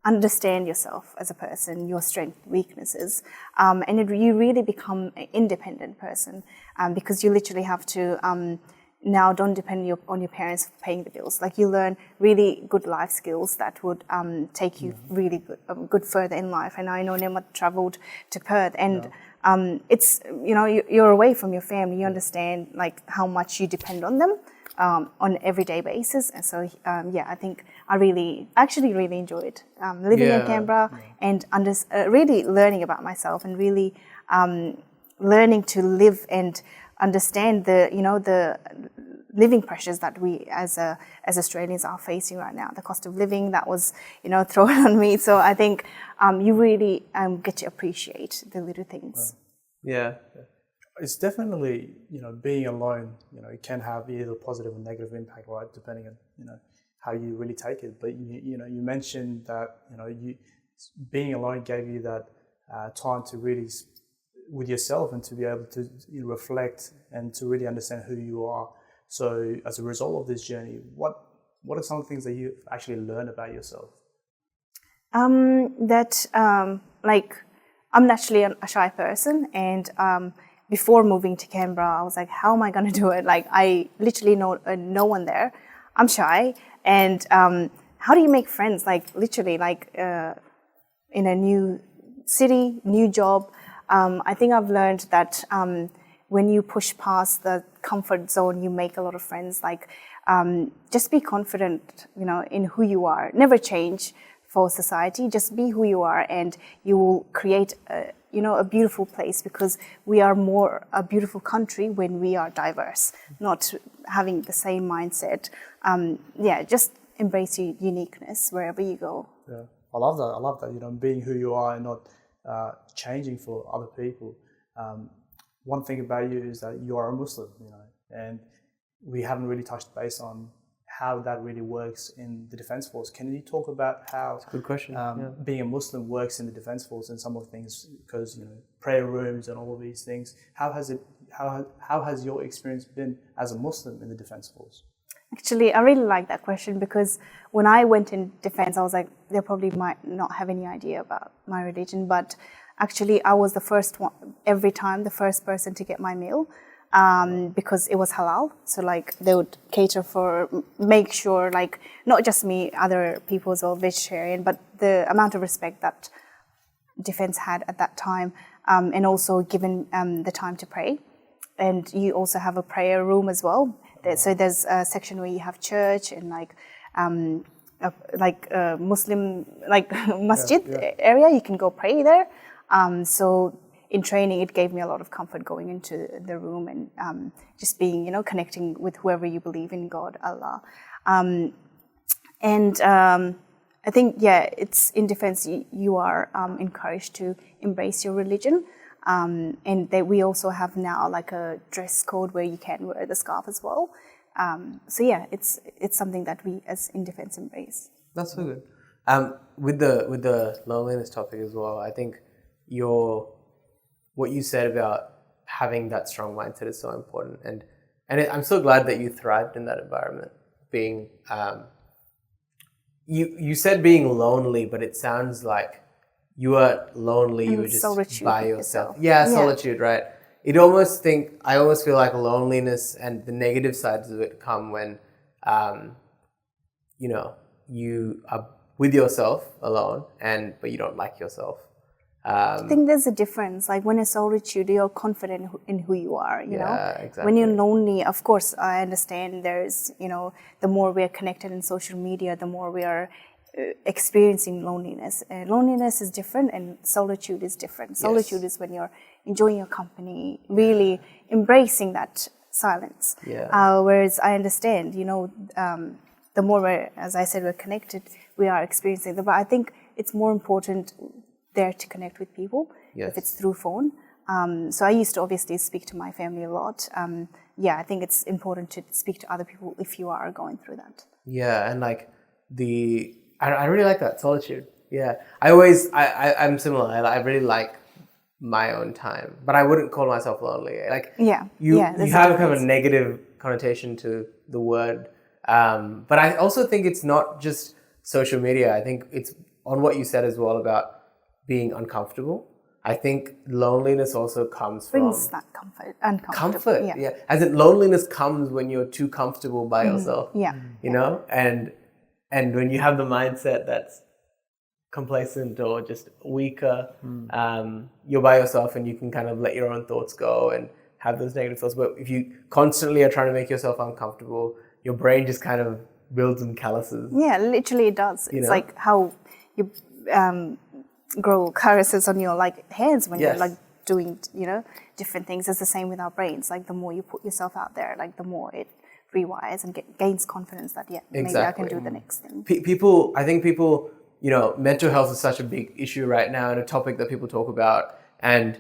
understand yourself as a person, your strengths, weaknesses, and you really become an independent person because you literally have to now don't depend on your parents for paying the bills. Like you learn really good life skills that would take you really good further in life. And I know Nema traveled to Perth, and it's you're away from your family. You understand like how much you depend on them on an everyday basis. And so I think I actually really enjoyed living in Canberra and really learning about myself and really learning to live and understand the living pressures that we as Australians are facing right now. The cost of living that was thrown on me. So I think you really get to appreciate the little things. Yeah. It's definitely being alone. It can have either positive or negative impact, right? Depending on how you really take it. But you mentioned that being alone gave you that time to really with yourself and to be able to reflect and to really understand who you are. So as a result of this journey, what are some of the things that you actually learned about yourself? Like I'm naturally a shy person, and before moving to Canberra, I was like, how am I going to do it? Like I literally know no one there. I'm shy, and how do you make friends? Like literally, like in a new city, new job. I think I've learned that when you push past the comfort zone, you make a lot of friends. Like, just be confident, in who you are. Never change for society. Just be who you are, and you will create a beautiful place, because we are more a beautiful country when we are diverse, not having the same mindset. Just embrace your uniqueness wherever you go. Yeah, I love that. Being who you are and not changing for other people. One thing about you is that you are a Muslim, and we haven't really touched base on how that really works in the Defence Force. Can you talk about how good question. Being a Muslim works in the Defence Force and some of the things, because prayer rooms and all of these things? How has your experience been as a Muslim in the Defence Force? Actually, I really like that question, because when I went in defense, I was like, they probably might not have any idea about my religion, but actually I was the first person to get my meal, because it was halal. So like they would make sure like not just me, other people as well, vegetarian, but the amount of respect that defense had at that time, and also given the time to pray. And you also have a prayer room as well. So there's a section where you have church and Muslim masjid area. You can go pray there. So in training, it gave me a lot of comfort going into the room and just being, connecting with whoever you believe in, God, Allah. I think, it's in defense, you are encouraged to embrace your religion. And we also have now like a dress code where you can wear the scarf as well. It's something that we as in defense embrace. That's so good. With the loneliness topic as well, I think what you said about having that strong mindset is so important. And I'm so glad that you thrived in that environment. Being you said being lonely, but it sounds like you weren't lonely, you were just by yourself. Yeah, solitude, right? I almost feel like loneliness and the negative sides of it come when, you are with yourself alone, but you don't like yourself. I think there's a difference. Like when it's solitude, you're confident in who you are, you know? Exactly. When you're lonely, of course, I understand there's, the more we're connected in social media, the more we are experiencing loneliness. Loneliness is different and solitude is different. Solitude is when you're enjoying your company, really embracing that silence. Whereas I understand, the more as I said, we're connected, we are experiencing that. But I think it's more important there to connect with people, if it's through phone. So I used to obviously speak to my family a lot. I think it's important to speak to other people if you are going through that. Yeah, and like I really like that, solitude. Yeah, I'm similar. I really like my own time, but I wouldn't call myself lonely. Like you have kind of a negative connotation to the word, but I also think it's not just social media. I think it's on what you said as well about being uncomfortable. I think loneliness also comes from that uncomfort. Comfort, yeah. As in loneliness comes when you're too comfortable by yourself. You know, and when you have the mindset that's complacent or just weaker, you're by yourself and you can kind of let your own thoughts go and have those negative thoughts. But if you constantly are trying to make yourself uncomfortable, your brain just kind of builds some calluses. Yeah, literally it does. It's like how you grow calluses on your like hands when you're like doing, different things. It's the same with our brains. Like the more you put yourself out there, like the more it rewires and gains confidence that maybe I can do the next thing. I think people, mental health is such a big issue right now and a topic that people talk about. And,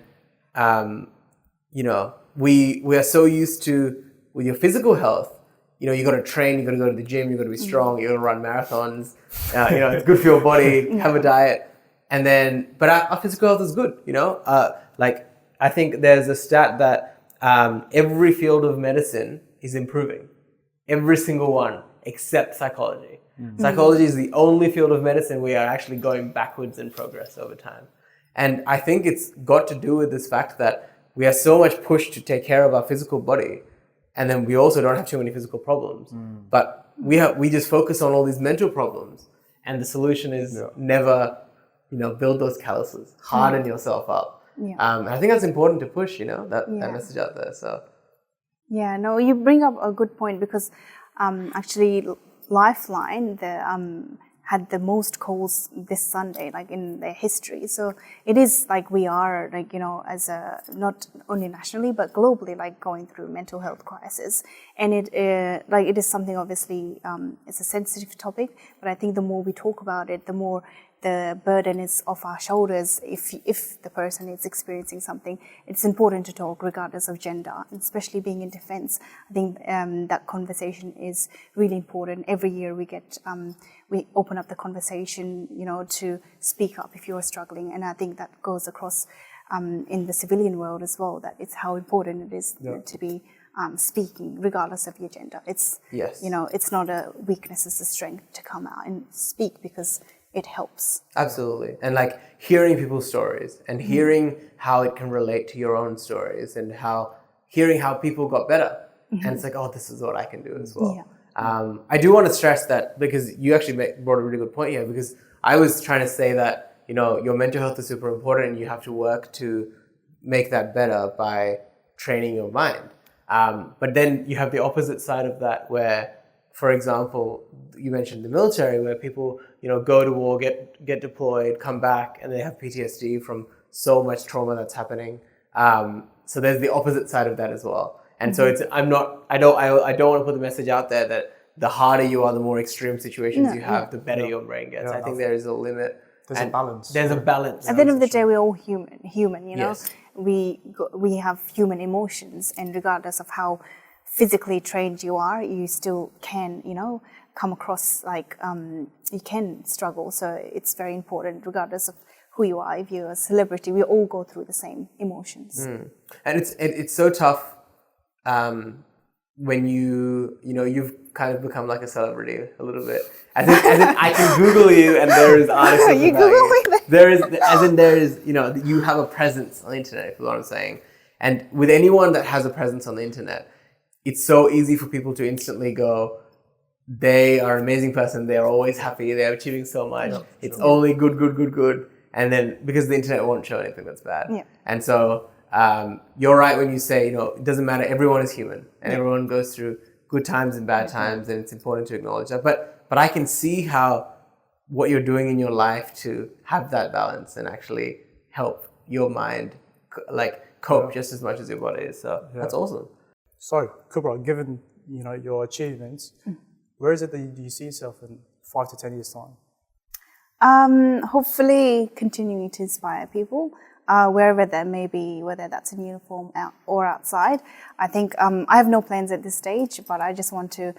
we are so used to, with your physical health, you got to train, you got to go to the gym, you got to be strong, you got to run marathons, it's good for your body, have a diet. And then, but our physical health is good, like I think there's a stat that every field of medicine is improving. Every single one, except psychology. Psychology is the only field of medicine where are actually going backwards in progress over time. And I think it's got to do with this fact that we are so much pushed to take care of our physical body. And then we also don't have too many physical problems. But we just focus on all these mental problems. And the solution is never, build those calluses, harden yourself up. And I think that's important to push, that message out there. So. Yeah, no, you bring up a good point because actually Lifeline had the most calls this Sunday, like in their history. So it is like we are like, as a, not only nationally, but globally, like going through mental health crisis. And it is something obviously, it's a sensitive topic, but I think the more we talk about it, the more the burden is off our shoulders. If the person is experiencing something, it's important to talk regardless of gender, and especially being in defense. I think that conversation is really important. Every year we open up the conversation, to speak up if you're struggling. And I think that goes across in the civilian world as well, that it's how important it is to be speaking regardless of your gender. It's, it's not a weakness, it's a strength to come out and speak because it helps. Absolutely. And like hearing people's stories and hearing how it can relate to your own stories and hearing how people got better. And it's like, oh, this is what I can do as well. I do want to stress that because you actually brought a really good point here, because I was trying to say that, your mental health is super important and you have to work to make that better by training your mind. But then you have the opposite side of that where, for example, you mentioned the military where people, go to war, get deployed, come back, and they have PTSD from so much trauma that's happening. So there's the opposite side of that as well. And so I don't want to put the message out there that the harder you are, the more extreme situations you have, the better your brain gets. I think there is a limit. There's a balance. There's a balance. At the end of the day, we're all human, Yes. We have human emotions, and regardless of how physically trained you are, you still can, come across like you can struggle. So it's very important, regardless of who you are. If you're a celebrity, we all go through the same emotions. And it's so tough when you've kind of become like a celebrity a little bit. As in I can Google you and there is articles you about Google you. There is, you have a presence on the internet, is what I'm saying. And with anyone that has a presence on the internet, it's so easy for people to instantly go, they are an amazing person, they are always happy, they are achieving so much, it's only good. And then, because the internet won't show anything that's bad. And so, you're right when you say, it doesn't matter, everyone is human, and everyone goes through good times and bad times, and it's important to acknowledge that. But I can see how what you're doing in your life to have that balance and actually help your mind cope just as much as your body is. So that's awesome. So, Kbora, given your achievements, where is it that you see yourself in 5 to 10 years' time? Hopefully continuing to inspire people, wherever that may be, whether that's in uniform or outside. I think I have no plans at this stage, but I just want to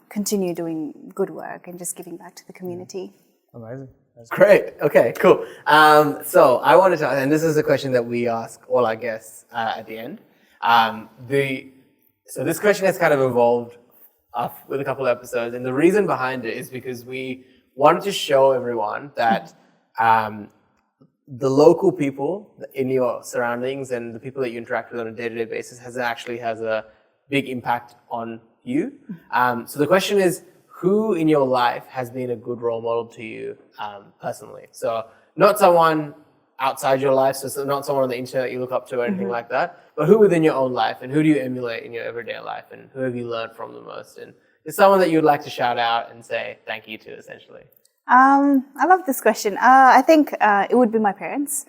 continue doing good work and just giving back to the community. Amazing. Great. Okay, cool. So I wanted to, and this is a question that we ask all our guests at the end. So this question has kind of evolved with a couple of episodes, and the reason behind it is because we wanted to show everyone that the local people in your surroundings and the people that you interact with on a day-to-day basis has a big impact on you. So the question is, who in your life has been a good role model to you personally? So not someone outside your life, so not someone on the internet you look up to or anything like that, but who within your own life, and who do you emulate in your everyday life, and who have you learned from the most? And it's someone that you'd like to shout out and say thank you to, essentially. I love this question. I think it would be my parents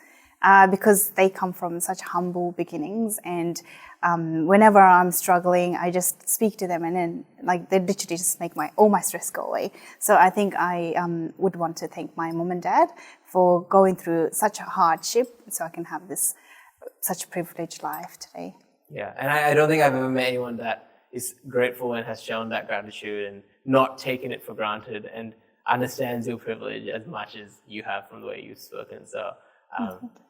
because they come from such humble beginnings, and whenever I'm struggling, I just speak to them, and then they literally just make all my stress go away. So I think I would want to thank my mom and dad for going through such a hardship, so I can have such a privileged life today. Yeah, and I don't think I've ever met anyone that is grateful and has shown that gratitude and not taken it for granted and understands your privilege as much as you have from the way you've spoken. So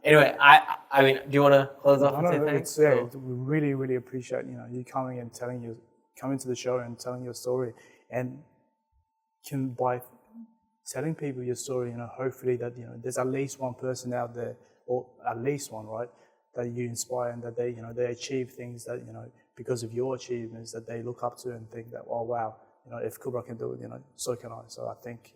anyway, I mean, do you want to close off and say thanks? We really, really appreciate you coming and coming to the show and telling your story, and by telling people your story, hopefully that there's at least one person out there, or at least one, right, that you inspire, and that they achieve things that because of your achievements that they look up to and think that, oh wow, if Kbora can do it, so can I. So I think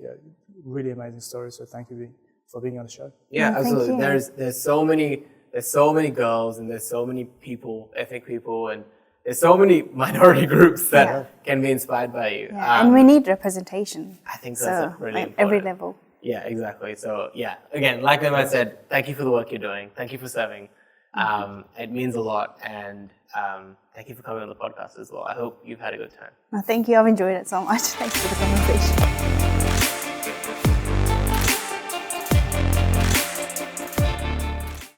really amazing story. So thank you for being on the show. Yeah, absolutely. There's so many girls, and there's so many people, ethnic people, and there's so many minority groups that can be inspired by you. Yeah, and we need representation. I think that's really important. Every level. Yeah, exactly. So yeah, again, like Emma said, thank you for the work you're doing. Thank you for serving. It means a lot, and thank you for coming on the podcast as well. I hope you've had a good time. Thank you. I've enjoyed it so much. Thanks for the conversation.